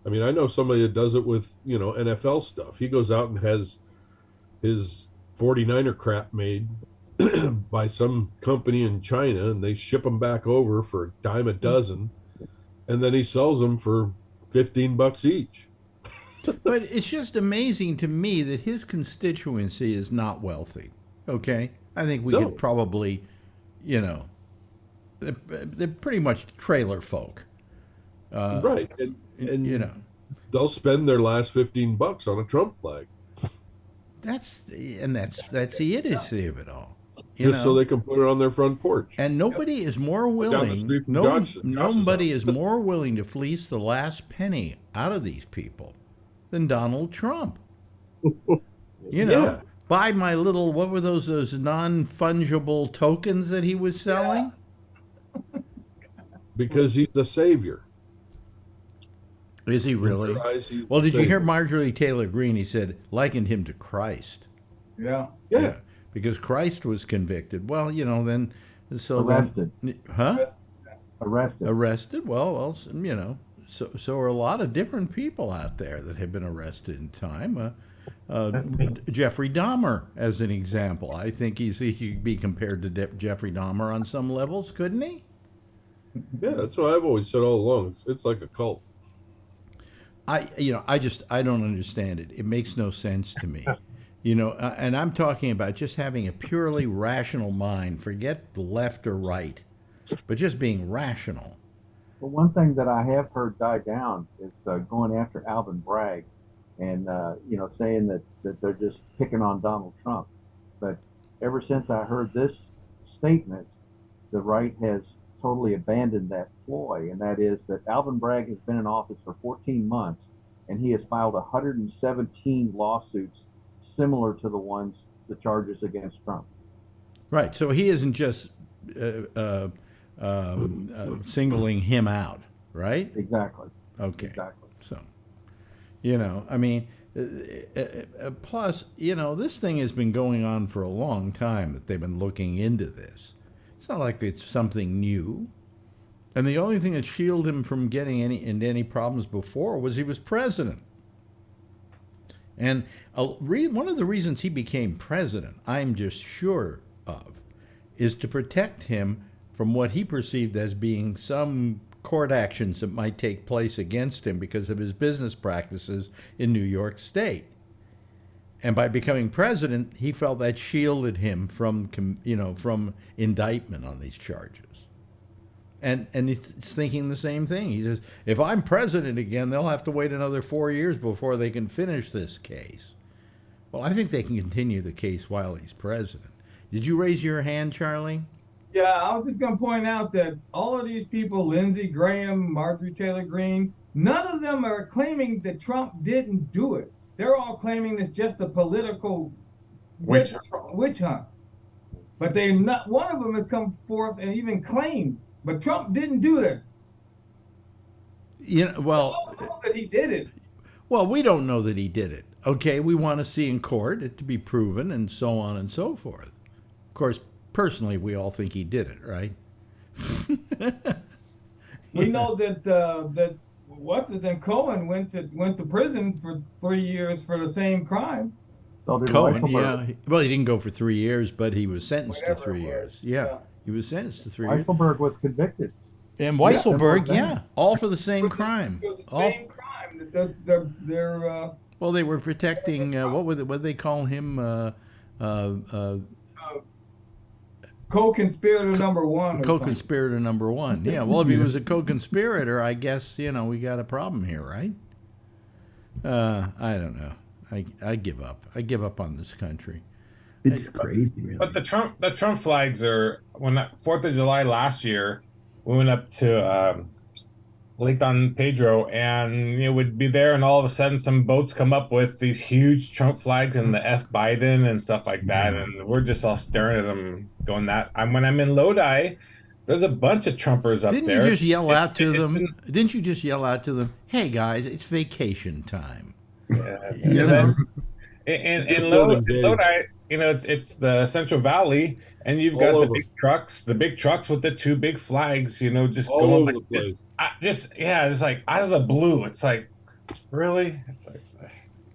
I mean, I know somebody that does it with, NFL stuff. He goes out and has his 49er crap made by some company in China, and they ship them back over for a dime a dozen, and then he sells them for $15 each. but it's just amazing to me that his constituency is not wealthy. Okay? I think we could probably, they're pretty much trailer folk. Right. And they'll spend their last $15 on a Trump flag. That's the idiocy of it all. So they can put it on their front porch. And nobody is more willing. Nobody is more willing to fleece the last penny out of these people than Donald Trump. Buy my little, what were those non-fungible tokens that he was selling? Because he's the savior. Is he really? Well, did you hear Marjorie Taylor Greene? He said, likened him to Christ. Yeah. Yeah. Because Christ was convicted. Well, then... Arrested. Arrested? Well, so are a lot of different people out there that have been arrested in time. Jeffrey Dahmer, as an example. I think he could be compared to Jeffrey Dahmer on some levels, couldn't he? Yeah, that's what I've always said all along. It's like a cult. I don't understand it. It makes no sense to me. And I'm talking about just having a purely rational mind. Forget the left or right, but just being rational. Well, one thing that I have heard die down is going after Alvin Bragg and, saying that they're just picking on Donald Trump. But ever since I heard this statement, the right has totally abandoned that ploy, and that is that Alvin Bragg has been in office for 14 months, and he has filed 117 lawsuits similar to the charges against Trump. Right. So he isn't just singling him out, right? Exactly. Okay. Exactly. So, I mean, plus, this thing has been going on for a long time that they've been looking into this. It's not like it's something new. And the only thing that shielded him from getting into any problems before was he was president. And one of the reasons he became president, I'm just sure of, is to protect him from what he perceived as being some court actions that might take place against him because of his business practices in New York State. And by becoming president, he felt that shielded him from indictment on these charges. And he's thinking the same thing. He says, if I'm president again, they'll have to wait another 4 years before they can finish this case. Well, I think they can continue the case while he's president. Did you raise your hand, Charlie? Yeah, I was just going to point out that all of these people, Lindsey Graham, Marjorie Taylor Greene, none of them are claiming that Trump didn't do it. They're all claiming it's just a political witch hunt. But not one of them has come forth and even claimed. But Trump didn't do that. Well, we don't know that he did it. Well, we don't know that he did it. Okay, we want to see in court it to be proven and so on and so forth. Of course, personally, we all think he did it, right? We know that Cohen went to prison for 3 years for the same crime. Cohen, yeah. Well, he didn't go for 3 years, but he was sentenced to 3 years. Yeah. He was sentenced to 3 years. Weisselberg was convicted. And Weisselberg, all for the same crime. Same crime. They're well, they were protecting. What would they call him? Co-conspirator number one. Co-conspirator number one. Yeah. Well, if he was a co-conspirator, I guess we got a problem here, right? I don't know. I give up. I give up on this country. It's crazy, really. But the Trump flags are when 4th of July last year, we went up to Lake Don Pedro, and we'd be there, and all of a sudden some boats come up with these huge Trump flags and the F Biden and stuff like that, and we're just all staring at them, going that. When I'm in Lodi, there's a bunch of Trumpers up there. Didn't you just yell out to them? Didn't you just yell out to them? Hey guys, it's vacation time. And Lodi, it's the Central Valley, and you've got the big trucks with the 2 big flags, just all going over the place. It's like out of the blue. It's like, really? It's like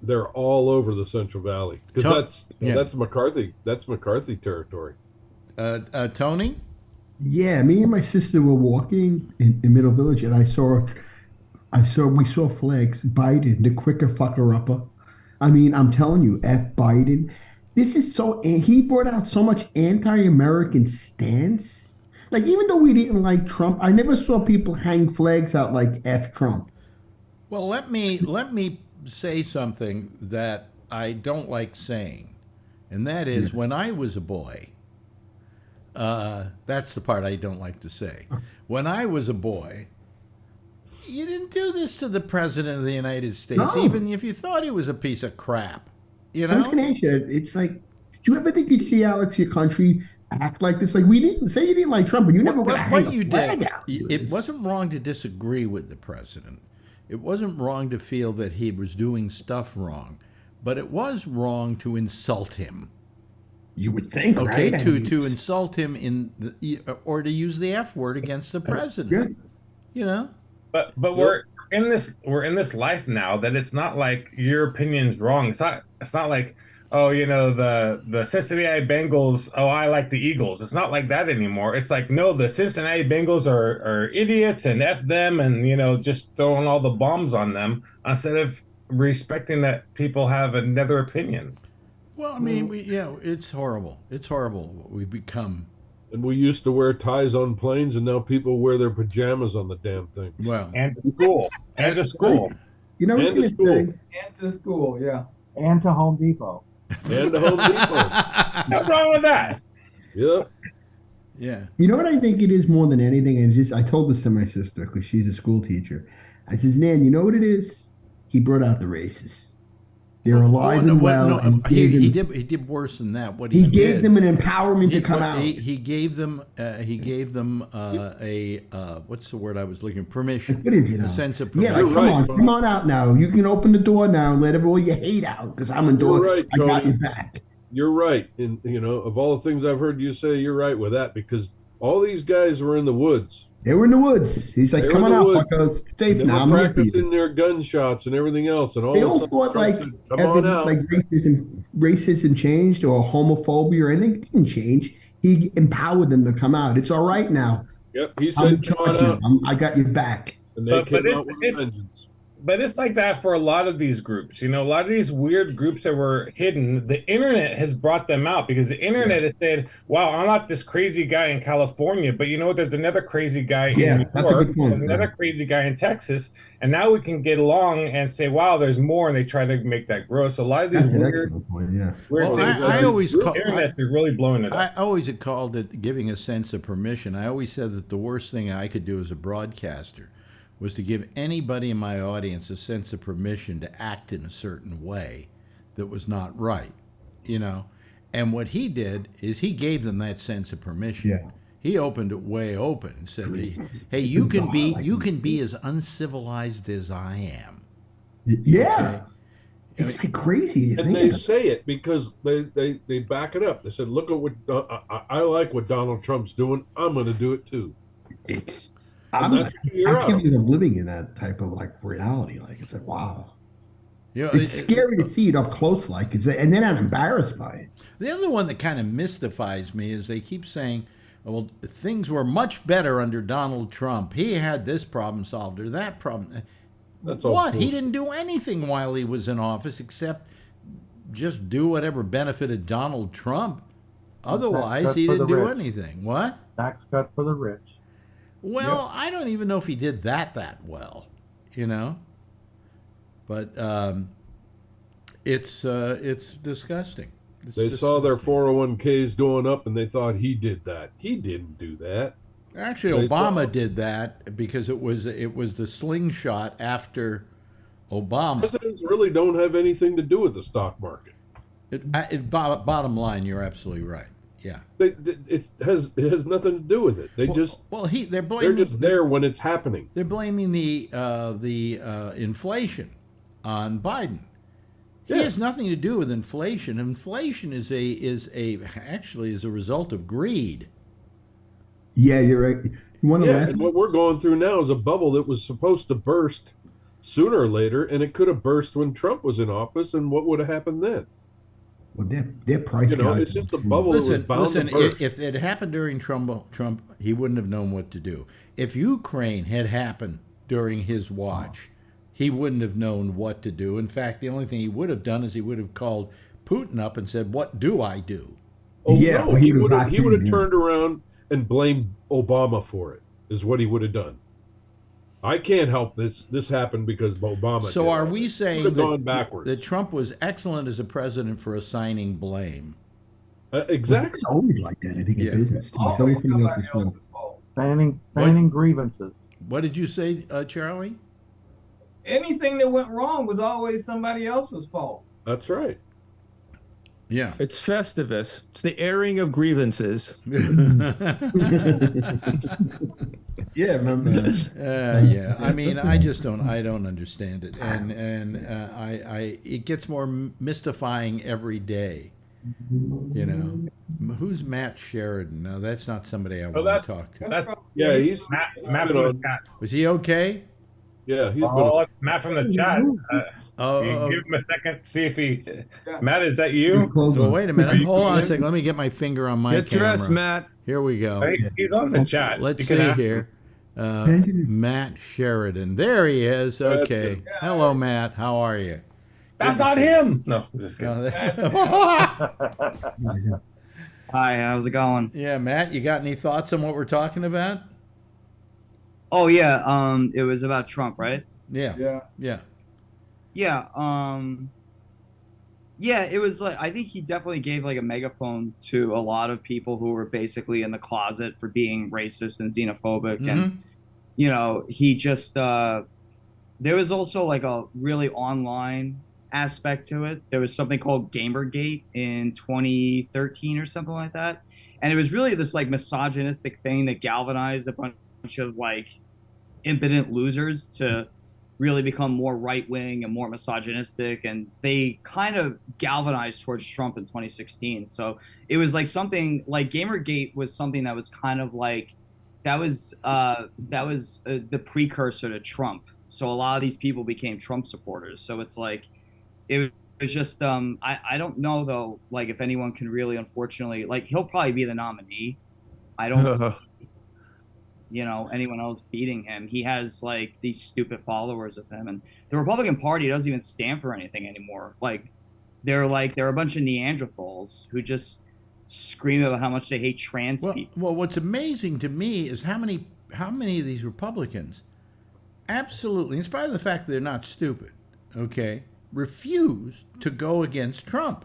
they're all over the Central Valley because that's McCarthy. That's McCarthy territory. Tony? Yeah, me and my sister were walking in Middle Village, and we saw flags. Biden, the quicker fucker upper. I mean, I'm telling you, F Biden. This is he brought out so much anti-American stance. Like, even though we didn't like Trump, I never saw people hang flags out like F Trump. Well, let me say something that I don't like saying, and that is when I was a boy. That's the part I don't like to say. When I was a boy, you didn't do this to the president of the United States, even if you thought he was a piece of crap. I was going to ask you, it's like, do you ever think you'd see, Alex, your country act like this? Like, we didn't say you didn't like Trump, but you never got to hang a flag out. It wasn't wrong to disagree with the president. It wasn't wrong to feel that he was doing stuff wrong, but it was wrong to insult him. You would think, okay, right? to insult him or to use the F word against the president. But we're in this life now that it's not like your opinion's wrong. It's not like, the Cincinnati Bengals, I like the Eagles. It's not like that anymore. It's like, no, the Cincinnati Bengals are idiots and F them, and just throwing all the bombs on them instead of respecting that people have another opinion. Well, I mean, it's horrible. It's horrible what we've become. And we used to wear ties on planes, and now people wear their pajamas on the damn thing. Well, and to school. And to school. You know, and to school. And to school, yeah. And to Home Depot. And to Home Depot. What's wrong with that? Yep. Yeah. You know what I think it is more than anything? And I told this to my sister because she's a school teacher. I says, Nan, you know what it is? He brought out the racists. They're alive and well. And he did worse than that. What he gave them an empowerment to come out. He gave them what's the word I was looking for? Permission. A sense of permission. Yeah, like, come on out now. You can open the door now and let all your hate out because I'm endorsed. Right, I got your back. You're right. And of all the things I've heard you say, you're right with that because all these guys were in the woods. They were in the woods. He's like, come on out, fuckers. It's safe now. I'm practicing their gunshots and everything else. And all they all thought like racism changed or homophobia or anything. It didn't change. He empowered them to come out. It's all right now. Yep. He said, come on out. I got your back. And they came out with vengeance. But it's like that for a lot of these groups. A lot of these weird groups that were hidden, the internet has brought them out because the internet has said, wow, I'm not this crazy guy in California, but you know what? There's another crazy guy in New York, there's another crazy guy in Texas, and now we can get along and say, wow, there's more, and they try to make that grow. So a lot of these weird I always call internet's really blowing it up. I always had called it giving a sense of permission. I always said that the worst thing I could do as a broadcaster was to give anybody in my audience a sense of permission to act in a certain way that was not right, And what he did is he gave them that sense of permission. Yeah. He opened it way open and said, "Hey, you can be as uncivilized as I am." Yeah. Okay? It's like crazy. And they say it because they back it up. They said, "Look at what I like what Donald Trump's doing. I'm going to do it too." I can't believe I'm living in that type of reality. It's like, wow. It's scary to see it up close, and then I'm embarrassed by it. The other one that kind of mystifies me is they keep saying, well, things were much better under Donald Trump. He had this problem solved or that problem. That's what? He didn't do anything while he was in office except just do whatever benefited Donald Trump. Otherwise, he didn't do anything. What? Tax cut for the rich. Well, Yep. I don't even know if he did that well, But it's disgusting. They saw their 401ks going up, and they thought he did that. He didn't do that. Actually, Obama did that because it was the slingshot after Obama. Presidents really don't have anything to do with the stock market. Bottom line, you're absolutely right. Yeah, it has nothing to do with it. They're just there when it's happening. They're blaming the inflation on Biden. He has nothing to do with inflation. Inflation is actually a result of greed. Yeah, you're right. And what we're going through now is a bubble that was supposed to burst sooner or later, and it could have burst when Trump was in office, and what would have happened then? Well, their price. It's just a bubble that was bound to burst. If it happened during Trump, he wouldn't have known what to do. If Ukraine had happened during his watch, he wouldn't have known what to do. In fact, the only thing he would have done is he would have called Putin up and said, "What do I do?" Oh, yeah, no, he would have turned around and blamed Obama for it, is what he would have done. I can't help this. This happened because Obama. So are we saying that Trump was excellent as a president for assigning blame? Exactly. It's always like that, I think, in business. Always somebody else's fault. Fanning grievances. What did you say, Charlie? Anything that went wrong was always somebody else's fault. That's right. Yeah. It's Festivus. It's the airing of grievances. Yeah, remember that. Yeah. I mean, I don't understand it, and it gets more mystifying every day. You know, who's Matt Sheridan? No, that's not somebody I want to talk to. He's Matt from the chat. Was he okay? Yeah, he's Matt from the chat. Give him a second, see if he. Matt, is that you? So wait a minute. Hold on a second. Let me get my finger on my camera. Get dressed, Matt. Here we go. He's on the chat. Let's see here. Matt Sheridan. There he is. Okay. Hello, Matt. How are you? That's not him. No, just kidding. Hi, how's it going? Yeah, Matt, you got any thoughts on what we're talking about? Oh yeah, it was about Trump, right? Yeah. Yeah, it was like, I think he definitely gave like a megaphone to a lot of people who were basically in the closet for being racist and xenophobic. And, you know, he just, there was also like a really online aspect to it. There was something called Gamergate in 2013 or something like that. And it was really this like misogynistic thing that galvanized a bunch of like impotent losers to really become more right-wing and more misogynistic, and they kind of galvanized towards Trump in 2016. So it was like something like Gamergate was something that was kind of like that was the precursor to Trump. So a lot of these people became Trump supporters. So it's like it was just I don't know though, like if anyone can really, unfortunately, like he'll probably be the nominee. I don't you know, anyone else beating him. He has like these stupid followers of him, and the Republican Party doesn't even stand for anything anymore. Like they're a bunch of Neanderthals who just scream about how much they hate trans people. Well, what's amazing to me is how many of these Republicans absolutely, in spite of the fact that they're not stupid, okay, refuse to go against Trump.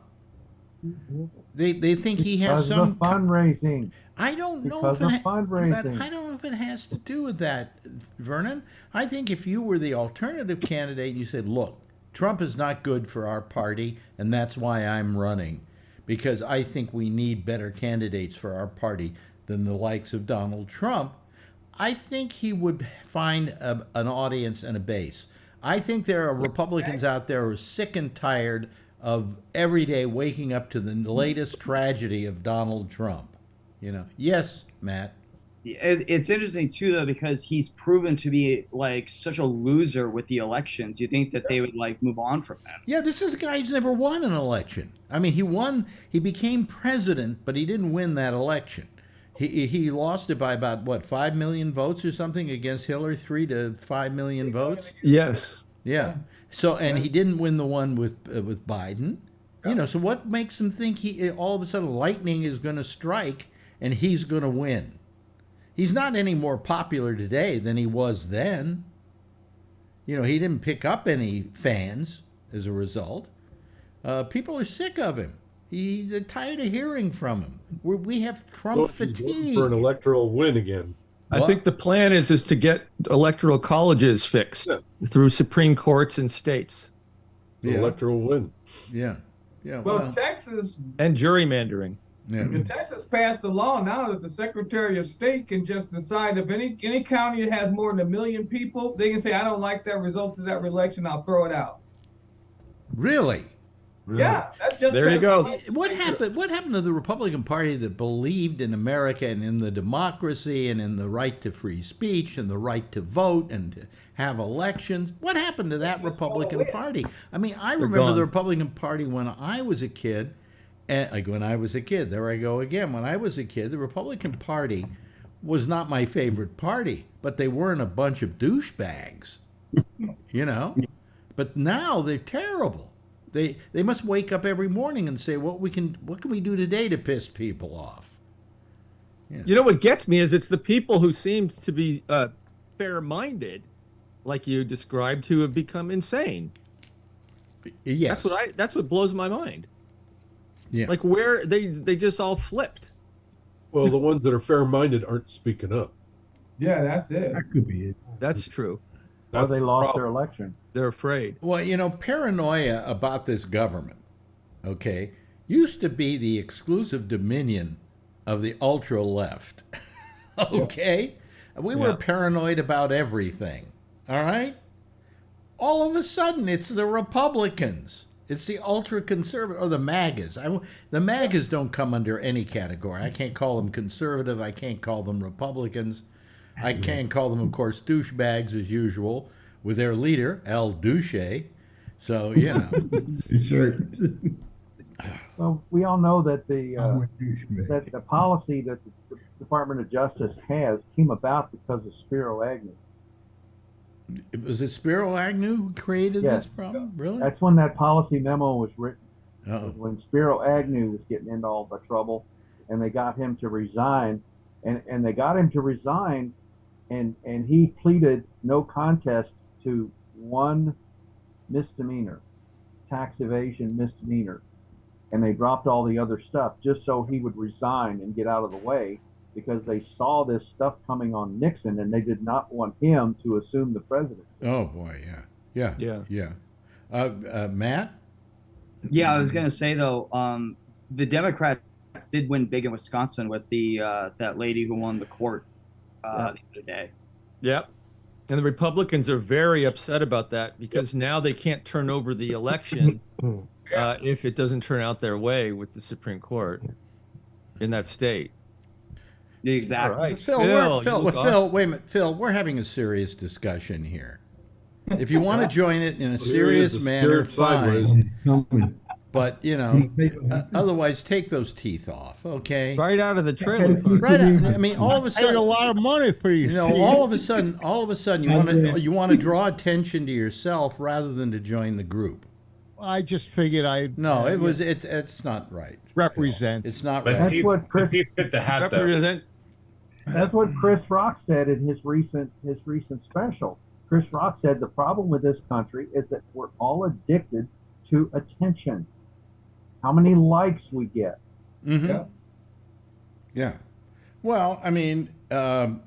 They think he has some fundraising. I don't know because if of fundraising. I don't know if it has to do with that, Vernon. I think if you were the alternative candidate, you said, "Look, Trump is not good for our party, and that's why I'm running, because I think we need better candidates for our party than the likes of Donald Trump." I think he would find an audience and a base. I think there are Republicans out there who are sick and tired of every day waking up to the latest tragedy of Donald Trump. You know, yes, Matt. It's interesting too, though, because he's proven to be like such a loser with the elections. You think that they would like move on from that? Yeah, this is a guy who's never won an election. I mean, he became president, but he didn't win that election. He lost it by about what, 5 million votes or something against Hillary, 3 to 5 million votes. Yes. Yeah. So, and he didn't win the one with Biden. You know, so what makes him think all of a sudden lightning is going to strike and he's going to win? He's not any more popular today than he was then. You know, he didn't pick up any fans as a result. People are sick of him. He's tired of hearing from him. We have Trump fatigue. For an electoral win again. I think the plan is to get electoral colleges fixed through Supreme Courts and states. Electoral win. Yeah. Yeah. Well, Texas and gerrymandering. Yeah. Texas passed a law now that the Secretary of State can just decide if any county that has more than 1 million people, they can say, I don't like that result of that election, I'll throw it out. Really? Yeah, that's just there you go. What happened to the Republican Party that believed in America and in the democracy and in the right to free speech and the right to vote and to have elections? What happened to that Republican Party? I mean, I remember the Republican Party when I was a kid. And when I was a kid, there I go again. When I was a kid, the Republican Party was not my favorite party, but they weren't a bunch of douchebags, you know. But now they're terrible. They must wake up every morning and say, what can we do today to piss people off? Yeah. You know what gets me is it's the people who seem to be fair-minded, like you described, who have become insane. Yes, that's what blows my mind. Yeah, like where they just all flipped. Well, the ones that are fair-minded aren't speaking up. Yeah, that's it. That could be it. That's true. Or they lost their election. They're afraid. Well, you know, paranoia about this government, okay, used to be the exclusive dominion of the ultra left. Okay? We were paranoid about everything. All right? All of a sudden, it's the Republicans. It's the ultra conservative, or the MAGAs. The MAGAs don't come under any category. I can't call them conservative. I can't call them Republicans. I can't call them, of course, douchebags as usual, with their leader, Al Douche. So, you know. Sure. Well, we all know that the policy that the Department of Justice has came about because of Spiro Agnew. Was it Spiro Agnew who created this problem? Really? That's when that policy memo was written. Uh-oh. When Spiro Agnew was getting into all the trouble, and they got him to resign, and they got him to resign, and he pleaded no contest to one misdemeanor, tax evasion misdemeanor, and they dropped all the other stuff just so he would resign and get out of the way, because they saw this stuff coming on Nixon, and they did not want him to assume the presidency. Oh boy, yeah. Matt? Yeah, I was gonna say though, the Democrats did win big in Wisconsin with the that lady who won the court the other day. Yep. And the Republicans are very upset about that because now they can't turn over the election if it doesn't turn out their way with the Supreme Court in that state. Exactly. Right. Phil, wait a minute. Phil, we're having a serious discussion here. If you want to join it in a serious manner, fine. But, you know, otherwise take those teeth off, okay? Right out of the trailer. Right out, I mean, all of a sudden, a lot of money for you. You know, all of a sudden, you want to draw attention to yourself rather than to join the group. I just figured it's not right. Represent. It's not But right. teeth fit the hat, though. Represent. That's what Chris Rock said in his recent special. Chris Rock said the problem with this country is that we're all addicted to attention. How many likes we get. Mm-hmm. Yeah. Well, I mean, do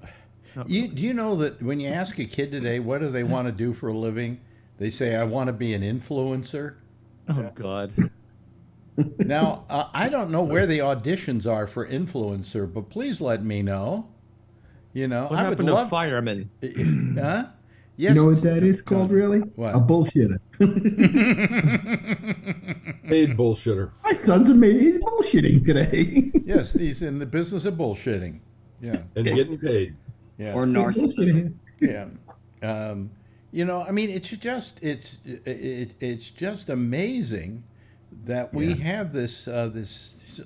you know that when you ask a kid today what do they want to do for a living, they say, I want to be an influencer. Oh, God. Now, I don't know where the auditions are for influencer, but please let me know. You know, What happened to firemen? Huh? Yes. You know what that is called, really? What? A bullshitter. Paid bullshitter. My son's he's bullshitting today. Yes, he's in the business of bullshitting. Yeah. And getting paid. Yeah. Or narcissism. Yeah. You know, I mean, it's just amazing that we have this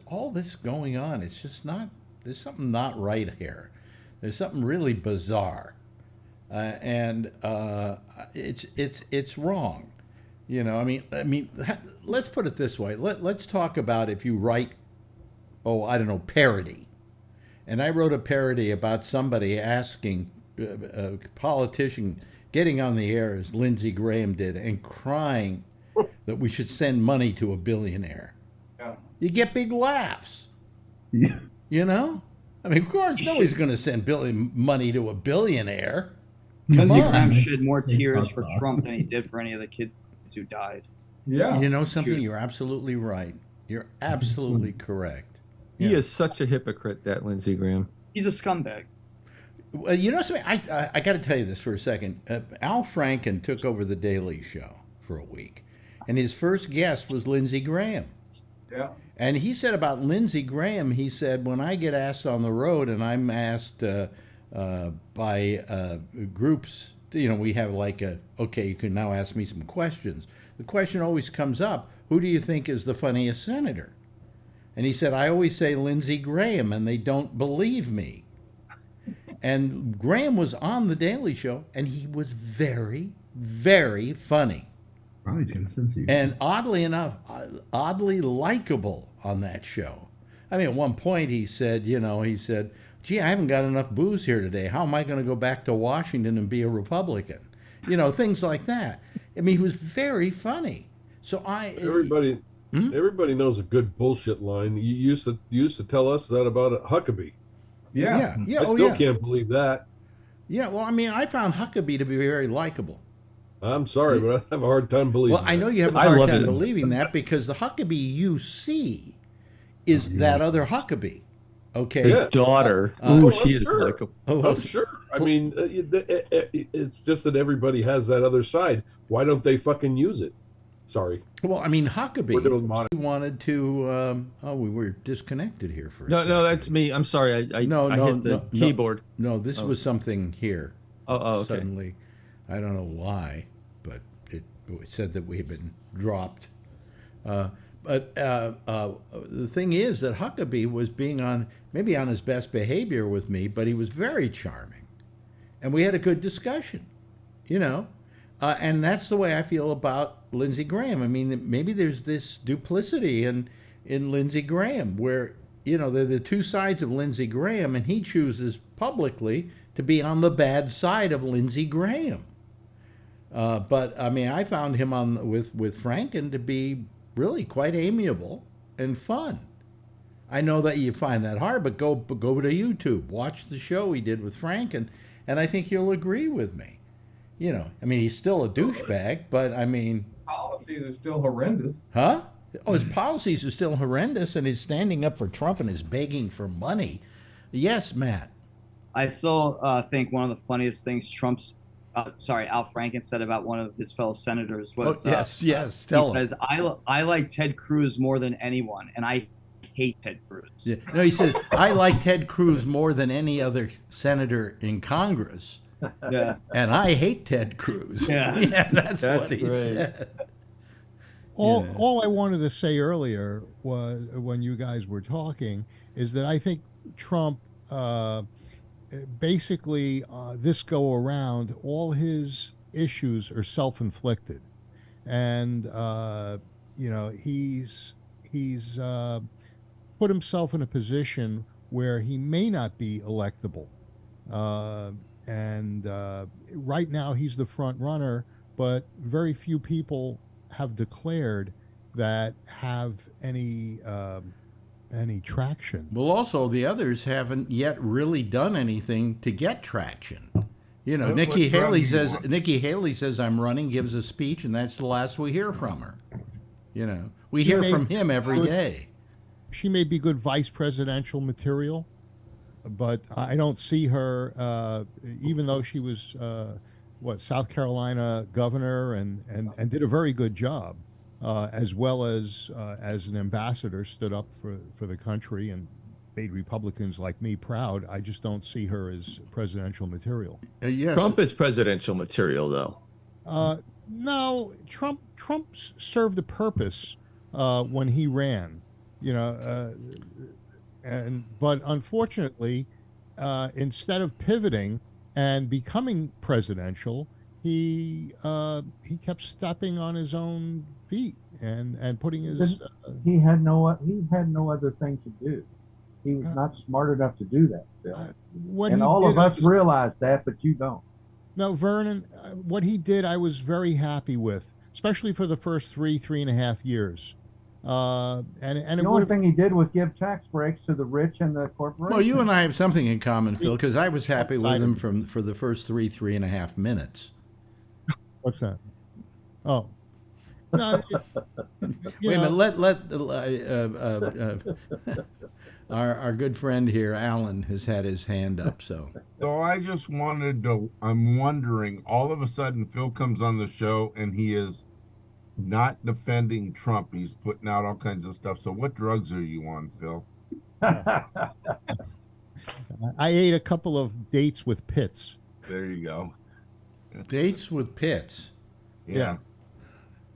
all this going on. It's just not. There's something not right here. There's something really bizarre, and it's wrong. You know, I mean, let's put it this way. Let's talk about if you write, I don't know, parody, and I wrote a parody about somebody asking a politician getting on the air as Lindsey Graham did and crying that we should send money to a billionaire. You get big laughs. Yeah. You know? I mean, of course, nobody's going to send money to a billionaire. Come Lindsey on. Graham shed more tears for Trump than he did for any of the kids who died. Yeah. You know something? You're absolutely right. You're absolutely correct. He is such a hypocrite, that Lindsey Graham. He's a scumbag. Well, you know something? I got to tell you this for a second. Al Franken took over The Daily Show for a week, and his first guest was Lindsey Graham. Yeah. And he said about Lindsey Graham, he said, when I get asked on the road and I'm asked by groups, you know, we have like okay, you can now ask me some questions. The question always comes up, who do you think is the funniest senator? And he said, I always say Lindsey Graham, and they don't believe me. And Graham was on The Daily Show, and he was very, very funny. Wow, he's got a sense of humor. And oddly enough, oddly likable on that show. I mean, at one point he said, gee, I haven't got enough booze here today. How am I going to go back to Washington and be a Republican? You know, things like that. I mean, he was very funny. So everybody knows a good bullshit line. You used to tell us that about Huckabee. Yeah. I still can't believe that. Yeah, well, I mean, I found Huckabee to be very likable. I'm sorry, but I have a hard time believing Well, I know you have a hard time believing that because the Huckabee you see is that other Huckabee. Okay. His daughter. She is likable. I'm sure. I mean, it's just that everybody has that other side. Why don't they fucking use it? Sorry. Well, I mean, Huckabee wanted to. We were disconnected here for a second. No, that's me. I'm sorry. I hit the keyboard. No, this was something here. Oh, okay. Suddenly, I don't know why, but it said that we had been dropped. But the thing is that Huckabee was maybe on his best behavior with me, but he was very charming, and we had a good discussion, you know. And that's the way I feel about Lindsey Graham. I mean, maybe there's this duplicity in Lindsey Graham where, you know, they're the two sides of Lindsey Graham, and he chooses publicly to be on the bad side of Lindsey Graham. But, I mean, I found him with Franken to be really quite amiable and fun. I know that you find that hard, but go to YouTube. Watch the show he did with Franken, and I think you'll agree with me. You know, I mean, he's still a douchebag, but I mean... Policies are still horrendous. Huh? Oh, his policies are still horrendous, and he's standing up for Trump and is begging for money. Yes, Matt. I still think one of the funniest things Al Franken said about one of his fellow senators was... yes, tell him. He says, I like Ted Cruz more than anyone, and I hate Ted Cruz. Yeah. No, he said, I like Ted Cruz more than any other senator in Congress. Yeah. And I hate Ted Cruz. Yeah, that's what he said. All I wanted to say earlier was when you guys were talking is that I think Trump basically this go around, all his issues are self-inflicted, and you know, he's put himself in a position where he may not be electable. And right now he's the front runner, but very few people have declared that have any traction. Well, also the others haven't yet really done anything to get traction. You know, Nikki Haley says I'm running, gives a speech, and that's the last we hear from her. You know, we hear from him every day. She may be good vice presidential material, but I don't see her, even though she was, South Carolina governor and did a very good job, as well as an ambassador, stood up for the country and made Republicans like me proud. I just don't see her as presidential material. Yes. Trump is presidential material, though. No, Trump served a purpose when he ran, you know. But unfortunately, instead of pivoting and becoming presidential, he kept stepping on his own feet and putting his. He had no other thing to do. He was not smart enough to do that, Bill. And all of us realize that, but you don't. No, Vernon, what he did, I was very happy with, especially for the first 3.5 years. And the only thing he did was give tax breaks to the rich and the corporations. Well, you and I have something in common, Phil, because I was happy with him for the first 3.5 minutes. What's that? Oh. No, Wait a minute. Our good friend here, Alan, has had his hand up. So I just wanted to. I'm wondering. All of a sudden, Phil comes on the show and he is not defending Trump. He's putting out all kinds of stuff. So, what drugs are you on, Phil? I ate a couple of dates with pits. There you go. Dates with pits. Yeah.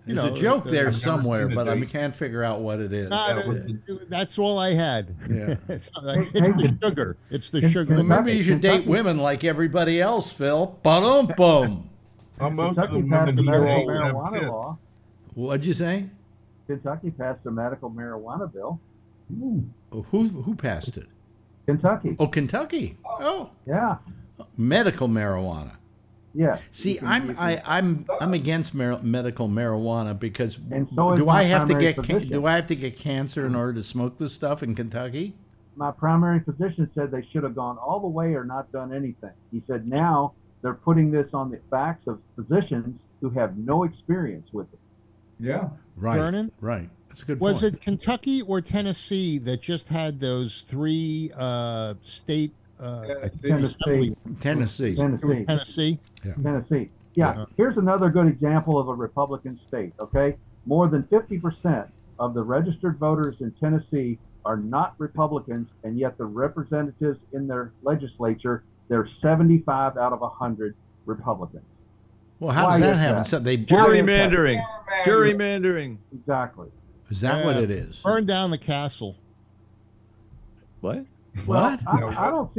There's a joke there somewhere, but I can't figure out what it is. That's all I had. Yeah. It's the sugar. It's the sugar. Well, maybe you should date women like everybody else, Phil. Ba-dum-bum. Well, most of the Kentucky passed women a here medical all have marijuana pits. law. What'd you say? Kentucky passed a medical marijuana bill. Oh, who passed it? Kentucky. Oh, Kentucky. Oh, yeah. Medical marijuana. Yeah. See, I'm against medical marijuana because so do I have to primary get physician. do I have to get cancer in order to smoke this stuff in Kentucky? My primary physician said they should have gone all the way or not done anything. He said now they're putting this on the backs of physicians who have no experience with it. Yeah. Right. Vernon? Right. That's a good Was point. it Kentucky or Tennessee that just had those three state Tennessee. Tennessee. Tennessee? Yeah. Tennessee. Yeah. Here's another good example of a Republican state, okay? More than 50% of the registered voters in Tennessee are not Republicans, and yet the representatives in their legislature, they're 75 out of 100 Republicans. Well, how does that happen? So they Gerrymandering. Gerrymandering. Exactly. Is that what it is? Burn down the castle. What? What? I don't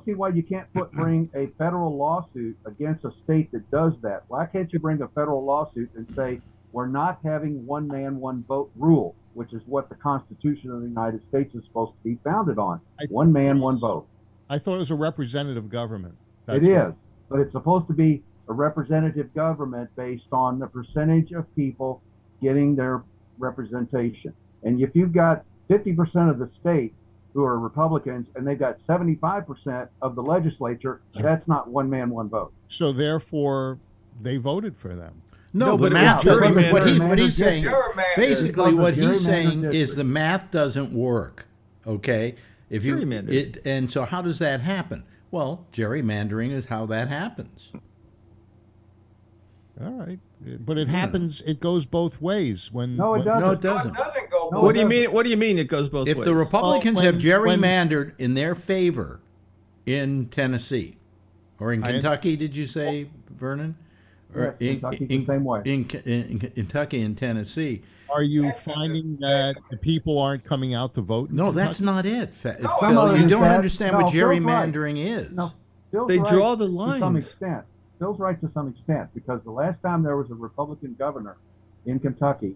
see why you can't bring a federal lawsuit against a state that does that. Why can't you bring a federal lawsuit and say we're not having one man, one vote rule, which is what the Constitution of the United States is supposed to be founded on? One man, one vote. I thought it was a representative government. It is, but it's supposed to be a representative government based on the percentage of people getting their representation. And if you've got 50% of the state who are Republicans and they've got 75% of the legislature, that's not one man, one vote. So therefore, they voted for them. No, the math. What he's saying, basically, what he's saying is the math doesn't work. Okay, if you and so how does that happen? Well, gerrymandering is how that happens. All right, but it happens. It goes both ways. No, it doesn't. No, it doesn't. What do you mean? What do you mean it goes both ways? If the Republicans have gerrymandered in their favor in Tennessee or in Kentucky, did you say, Vernon? Or Kentucky's the same way. In Kentucky and Tennessee. Are you finding that the people aren't coming out to vote? No, that's not it, Phil. You don't understand what gerrymandering is. No, they draw the lines. To some extent. Phil's right to some extent, because the last time there was a Republican governor in Kentucky,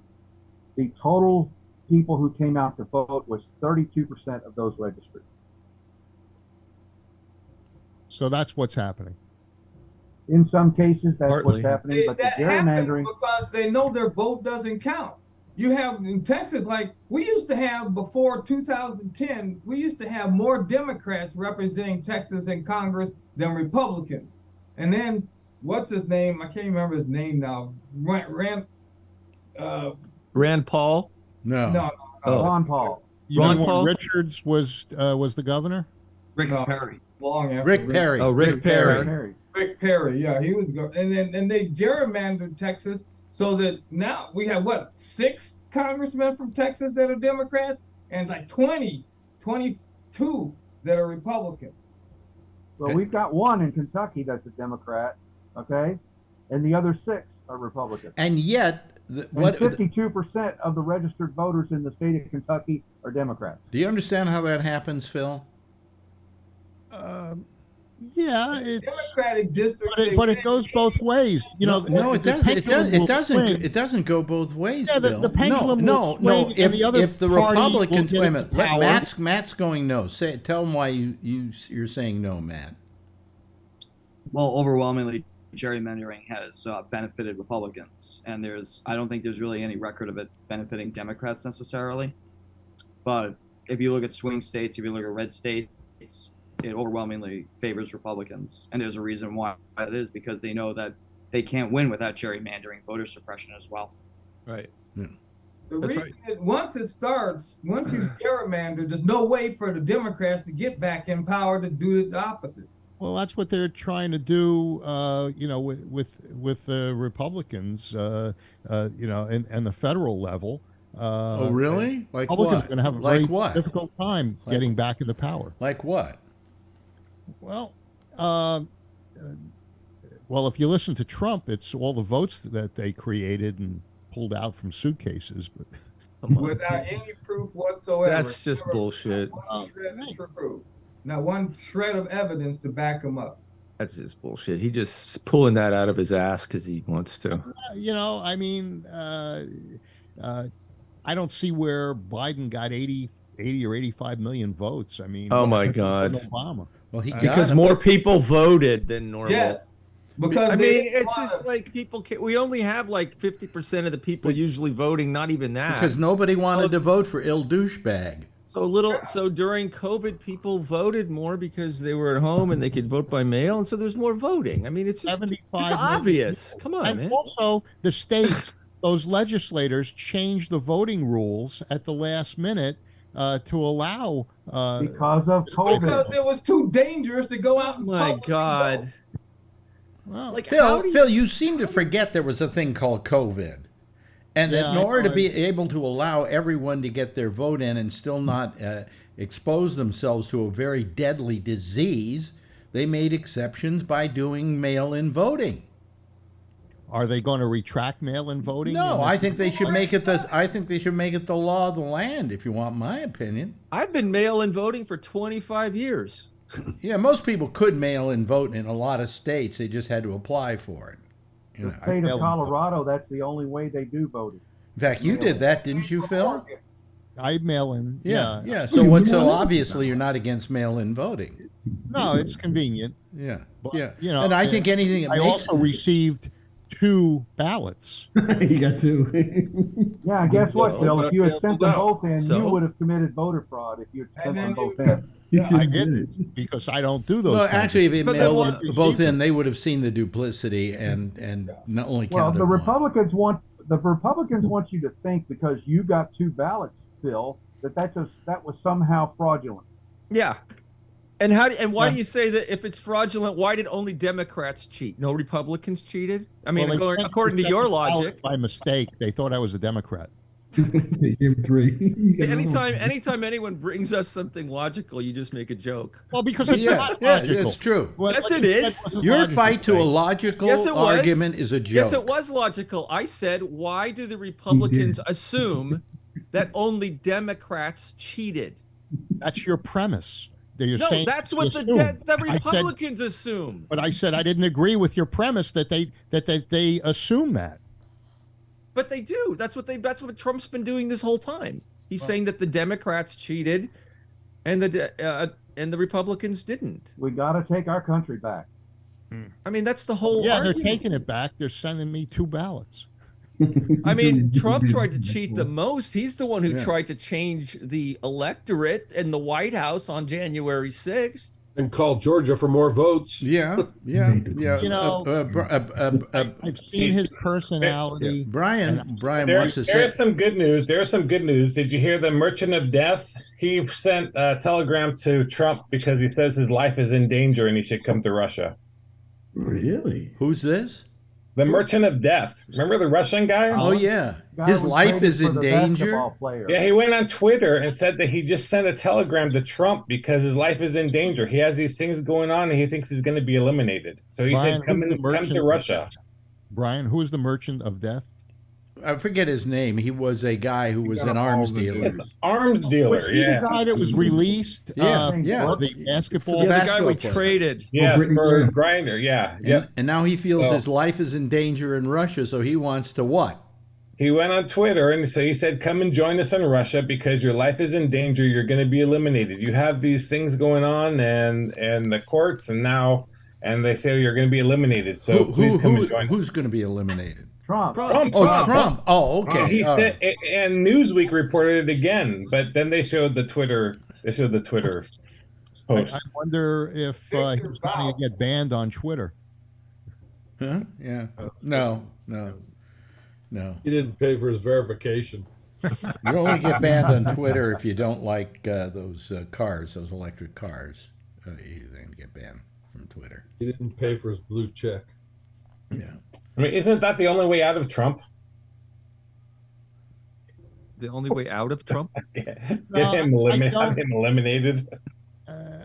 the total people who came out to vote was 32% of those registered. So that's what's happening. In some cases, that's Partly. what's happening, but the That gerrymandering... happens because they know their vote doesn't count. You have in Texas, like we used to have before 2010, we used to have more Democrats representing Texas in Congress than Republicans. And then, what's his name? I can't remember his name now. Rand Paul? No. Ron Paul. Ron Paul? Richards was the governor? Rick Perry. Long after Rick Perry. Oh, Rick Perry. Rick Perry, yeah, he was good. And they gerrymandered Texas so that now we have, 6 congressmen from Texas that are Democrats and like 22 that are Republicans. Well, we've got one in Kentucky that's a Democrat, okay? And the other 6 are Republicans. And yet, 52% of the registered voters in the state of Kentucky are Democrats. Do you understand how that happens, Phil? Yeah, it's Democratic districts. but it goes both ways. You know, No, it doesn't. It doesn't go both ways, Yeah, Phil. the pendulum will swing, and the other If the party Republicans, will wait a get minute, power. Matt's going no. Tell him why you're saying no, Matt. Well, overwhelmingly, gerrymandering has benefited Republicans, and I don't think there's really any record of it benefiting Democrats necessarily. But if you look at swing states, if you look at red states, it overwhelmingly favors Republicans, and there's a reason why it is, because they know that they can't win without gerrymandering, voter suppression as well. Right. Yeah. The reason is once it starts, once you gerrymander, there's no way for the Democrats to get back in power to do its opposite. Well, that's what they're trying to do, with the Republicans, and the federal level. Oh, really? Like Republicans what? are going to have a Like very what? difficult time getting back into power. Like what? Well, if you listen to Trump, it's all the votes that they created and pulled out from suitcases. But without any proof whatsoever. That's just bullshit. Not one shred of evidence to back him up. That's just bullshit. He just pulling that out of his ass because he wants to. I don't see where Biden got 80 or 85 million votes. I mean, oh my God. Obama. Well, because more people voted than normal. Yes. Because I mean, it's just like people can't, we only have like 50% of the people usually voting, not even that. Because nobody wanted to vote for Il Douchebag. So during COVID, people voted more because they were at home and they could vote by mail, and so there's more voting. I mean, it's just obvious. Come on, man. Also, the states, those legislators changed the voting rules at the last minute to allow because of COVID. Because it was too dangerous to go out. Oh my God. Well, like, Phil, you seem to forget there was a thing called COVID. And that in order to be able to allow everyone to get their vote in and still not expose themselves to a very deadly disease, they made exceptions by doing mail-in voting. Are they going to retract mail-in voting? No, I think they should make it the law of the land, if you want my opinion. I've been mail-in voting for 25 years. Yeah, most people could mail-in vote in a lot of states. They just had to apply for it. The state of Colorado, that's the only way they do voting. In fact, you did that, didn't you, Phil? I mail in. Yeah. So obviously you're not against mail-in voting. No, it's convenient. Yeah. But, yeah. And I think anything. I also received 2 ballots. You got 2. Yeah, guess what, Phil? If you had sent them both in, you would have committed voter fraud if you had sent them both in. I didn't, because I don't do those. Well, actually, if it mailed them both in, they would have seen the duplicity and not only counted. Well, the Republicans want you to think, because you got 2 ballots, Phil, that was somehow fraudulent. Yeah. And why do you say that if it's fraudulent? Why did only Democrats cheat? No Republicans cheated? I mean, according to your logic, by mistake, they thought I was a Democrat. They gave 3. See, anytime anyone brings up something logical, you just make a joke. Well, because it's not logical. Yeah, it's true. Yes, it is. Your fight to a logical argument is a joke. Yes, it was logical. I said, why do the Republicans assume that only Democrats cheated? That's your premise. No, that's what the Republicans assume. But I said I didn't agree with your premise that they assume that. But they do. That's what Trump's been doing this whole time. He's saying that the Democrats cheated, and the Republicans didn't. We got to take our country back. I mean, that's the whole. Yeah, argument. They're taking it back. They're sending me 2 ballots. I mean, Trump tried to cheat the most. He's the one who tried to change the electorate in the White House on January 6th. And called Georgia for more votes. Yeah. You know, I've seen his personality. Brian wants to say. There's some good news. Did you hear the Merchant of Death? He sent a telegram to Trump because he says his life is in danger and he should come to Russia. Really? Who's this? The Merchant of Death. Remember the Russian guy? Oh, yeah. His life is in danger. Yeah, he went on Twitter and said that he just sent a telegram to Trump because his life is in danger. He has these things going on and he thinks he's going to be eliminated. So he said, come to Russia. Brian, who is the Merchant of Death? I forget his name. He was a guy who was an arms dealer. Arms dealer, was he the guy that was released? For the basketball. The guy we traded. Yeah, for Grinder. Yeah. And now he feels his life is in danger in Russia, so he wants to what? He went on Twitter and so he said, come and join us in Russia because your life is in danger. You're going to be eliminated. You have these things going on and the courts, and now and they say you're going to be eliminated. So please come and join. Who's going to be eliminated? Trump. Trump. Oh, okay. He said, and Newsweek reported it again, but then they showed the Twitter. They showed the Twitter post. I wonder if he's going to get banned on Twitter. Huh? Yeah. No. He didn't pay for his verification. You only get banned on Twitter if you don't like those cars, those electric cars. You then get banned from Twitter. He didn't pay for his blue check. Yeah. I mean, isn't that the only way out of Trump? The only way out of Trump? Have him eliminated.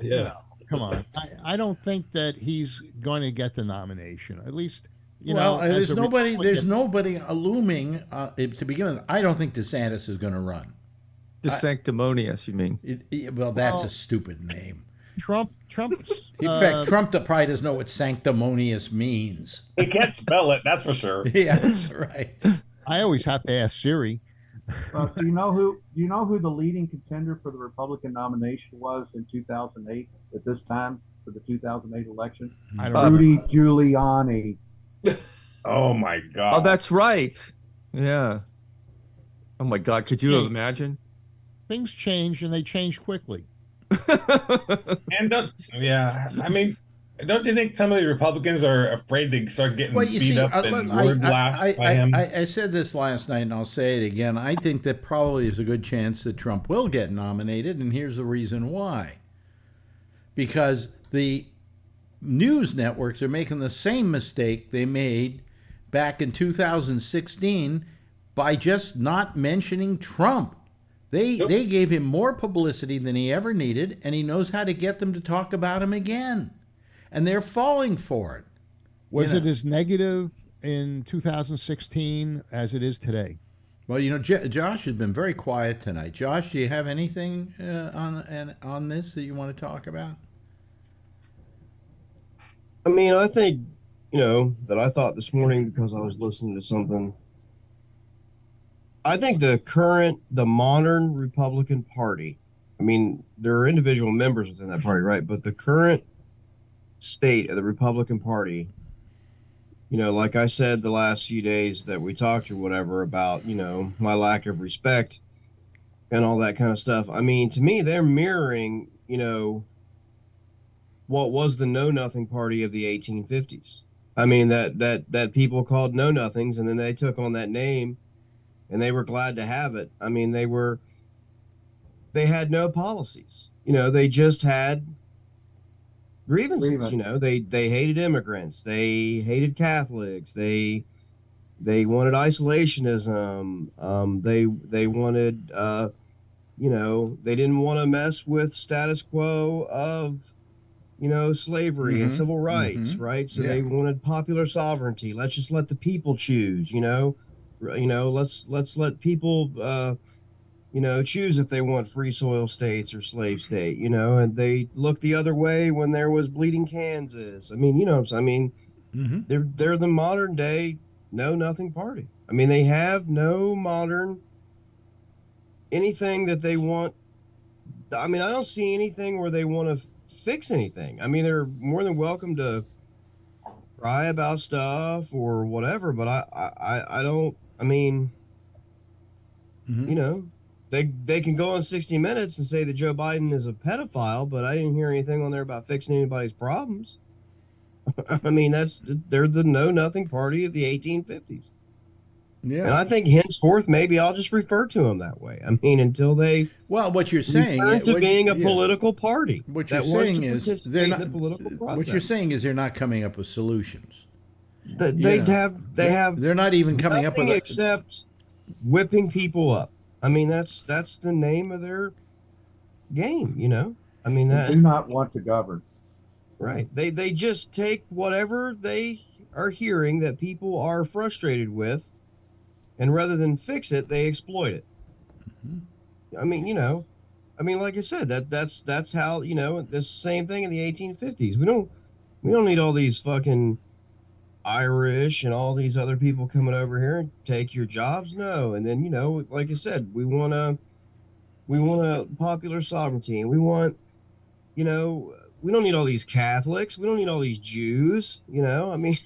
Yeah. No, come on. I don't think that he's going to get the nomination. At least, there's nobody looming to begin with. I don't think DeSantis is going to run. Sanctimonious, you mean? That's a stupid name. Trump. In fact, Trump probably doesn't know what sanctimonious means. He can't spell it, that's for sure. Yeah, that's right. I always have to ask Siri. Do you know who the leading contender for the Republican nomination was in 2008 at this time for the 2008 election? Rudy Giuliani. Oh my God! Oh, that's right. Yeah. Oh my God! Could you imagine? Things change, and they change quickly. And I mean, don't you think some of the Republicans are afraid to start getting beat up and word blasted by him? I said this last night, and I'll say it again. I think that probably is a good chance that Trump will get nominated, and here's the reason why. Because the news networks are making the same mistake they made back in 2016 by just not mentioning Trump. They gave him more publicity than he ever needed, and he knows how to get them to talk about him again. And they're falling for it. Was it as negative in 2016 as it is today? Well, Josh has been very quiet tonight. Josh, do you have anything on this that you want to talk about? I mean, I think, that I thought this morning because I was listening to something. I think the modern Republican Party, I mean, there are individual members within that party, right? But the current state of the Republican Party, like I said the last few days that we talked or whatever about, my lack of respect and all that kind of stuff. I mean, to me, they're mirroring, what was the Know Nothing Party of the 1850s. I mean, that people called Know Nothings, and then they took on that name and they were glad to have it. I mean, they had no policies. They just had grievances. They hated immigrants. They hated Catholics. They wanted isolationism. They wanted, they didn't want to mess with status quo of, slavery and civil rights, right? So they wanted popular sovereignty. Let's just let the people choose, let's let people, choose if they want free soil states or slave state, and they looked the other way when there was bleeding Kansas. I mean, they're the modern day Know Nothing Party. I mean, they have no modern anything that they want. I mean, I don't see anything where they want to fix anything. I mean, they're more than welcome to cry about stuff or whatever, but I don't. I mean, they can go on 60 Minutes and say that Joe Biden is a pedophile, but I didn't hear anything on there about fixing anybody's problems. I mean, they're the Know Nothing Party of the 1850s. Yeah. And I think henceforth, maybe I'll just refer to them that way. I mean, until they what you're saying to being a political party. What you're saying is they're not. What you're saying is they're not coming up with solutions. They're not even coming up with except whipping people up. I mean, that's the name of their game. I mean, they do not want to govern. Right. They just take whatever they are hearing that people are frustrated with, and rather than fix it, they exploit it. I mean, like I said, that's how, the same thing in the 1850s. We don't need all these fucking Irish and all these other people coming over here and take your jobs. No. And then, like I said, we want a popular sovereignty, and we want, we don't need all these Catholics. We don't need all these Jews. You know, I mean,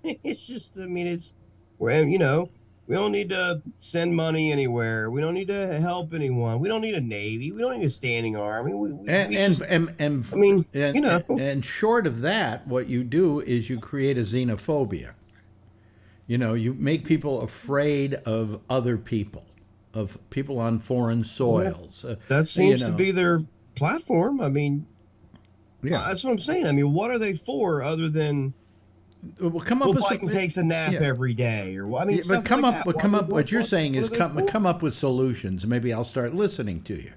it's just, I mean, it's, you know, we don't need to send money anywhere. We don't need to help anyone. We don't need a navy. We don't need a standing army. And short of that, what you do is you create a xenophobia. You know, you make people afraid of other people, of people on foreign soils. That seems to be their platform. I mean, that's what I'm saying. I mean, what are they for other than Biden takes a nap every day, or what? I mean, what you're saying is come up with solutions. Maybe I'll start listening to you.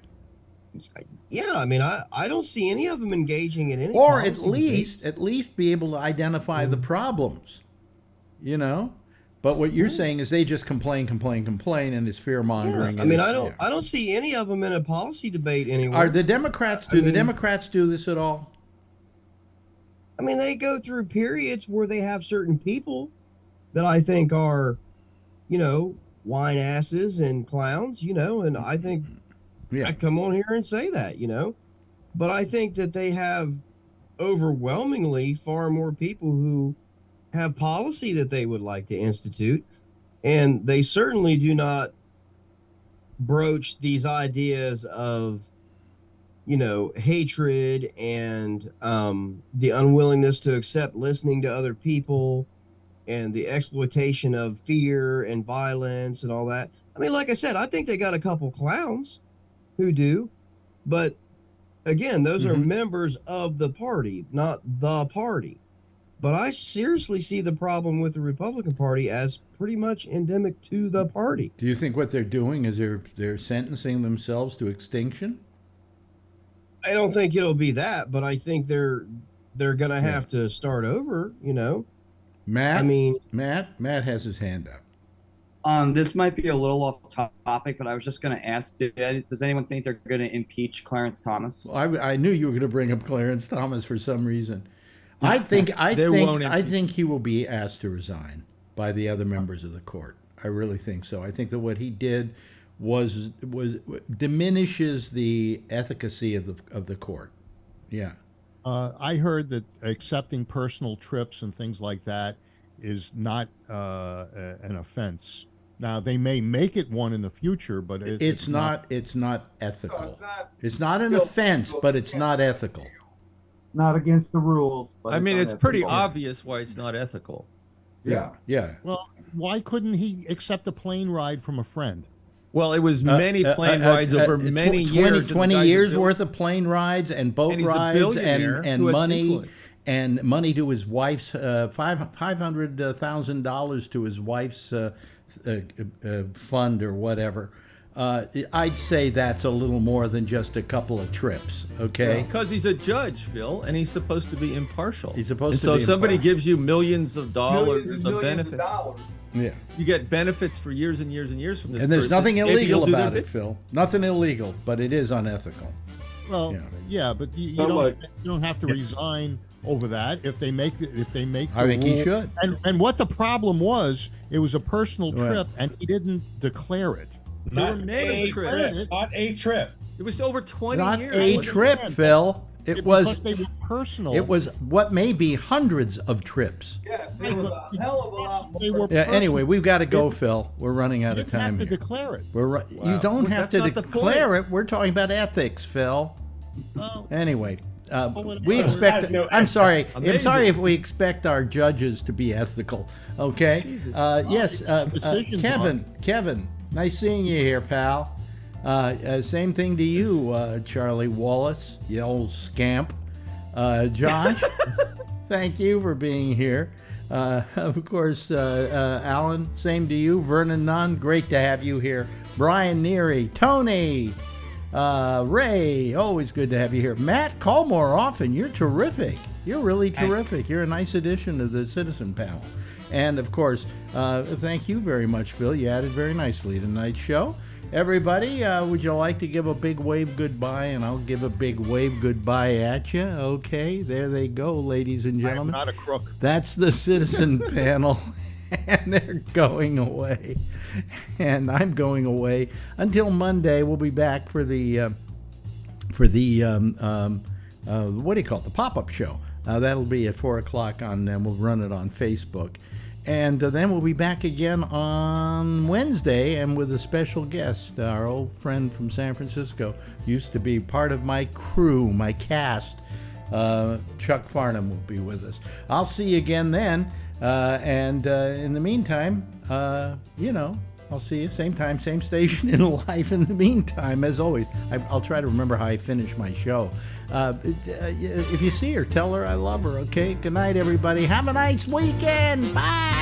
Yeah, I mean, I don't see any of them engaging in any. Or at least be able to identify the problems. You know. But what you're saying is they just complain, and it's fear mongering. Yeah. I mean, I don't see any of them in a policy debate anywhere. Are the Democrats? Do the Democrats do this at all? I mean, they go through periods where they have certain people that I think are, you know, wine asses and clowns, you know, and I think I come on here and say that, you know, but I think that they have overwhelmingly far more people who have policy that they would like to institute, and they certainly do not broach these ideas of, you know, hatred and the unwillingness to accept listening to other people and the exploitation of fear and violence and all that. I mean, like I said, I think they got a couple clowns who do, but again, those are members of the party, not the party. But I seriously see the problem with the Republican Party as pretty much endemic to the party. Do you think what they're doing is they're sentencing themselves to extinction? I don't think it'll be that, but I think they're going to have to start over, you know. Matt has his hand up. This might be a little off topic, but I was just going to ask, does anyone think they're going to impeach Clarence Thomas? Well, I knew you were going to bring up Clarence Thomas for some reason. I think he will be asked to resign by the other members of the court. I really think so. I think that what he did was diminishes the efficacy of the court. Yeah. I heard that accepting personal trips and things like that is not an offense. Now they may make it one in the future, but it's not ethical. It's not an offense, but it's not ethical. Not against the rules. But I mean, it's pretty obvious why it's not ethical. Yeah. Well, why couldn't he accept a plane ride from a friend? Well, it was many plane rides over many years. 20 years worth of plane rides and boat rides and money. And money to his wife's $500,000 to his wife's fund or whatever. I'd say that's a little more than just a couple of trips, okay? Because he's a judge, Phil, and he's supposed to be impartial. He's supposed to be be somebody impartial. gives you millions of dollars of benefits. Yeah. You get benefits for years and years and years from this. And there's person. nothing Maybe illegal you'll do about their it, Phil. Nothing illegal, but it is unethical. Well, yeah, but you don't have to resign over that if they make I think he should. And what the problem was, it was a personal trip, and he didn't declare it. Not a trip. It was over 20 Not years. a trip, Phil. It was they were personal. It was what may be hundreds of trips. Yes, it was a hell of a lot more. Anyway, we've got to go, Phil. We're running out of time. You have to here. declare it. You don't have to declare it. We're talking about ethics, Phil. Anyway, we expect. I'm sorry. Amazing. I'm sorry if we expect our judges to be ethical. Okay. Yes, Kevin. Nice seeing you here, pal. Same thing to you, Charlie Wallace, you old scamp. Josh, thank you for being here. Of course, Alan, same to you. Vernon Nunn, great to have you here. Brian Neary, Tony, Ray, always good to have you here. Matt, call more often. You're terrific. You're really terrific. You're a nice addition to the Citizen Panel. And, of course, thank you very much, Phil. You added very nicely to tonight's show. Everybody, would you like to give a big wave goodbye? And I'll give a big wave goodbye at you. Okay, there they go, ladies and gentlemen. I'm not a crook. That's the Citizen Panel, and they're going away. And I'm going away until Monday. We'll be back for the what do you call it? The pop-up show. That'll be at 4 o'clock and we'll run it on Facebook. And then we'll be back again on Wednesday and with a special guest. Our old friend from San Francisco used to be part of my crew, my cast. Chuck Farnham will be with us. I'll see you again then. And in the meantime, I'll see you same time, same station in life. In the meantime, as always, I'll try to remember how I finish my show. If you see her, tell her I love her, okay? Good night, everybody. Have a nice weekend. Bye.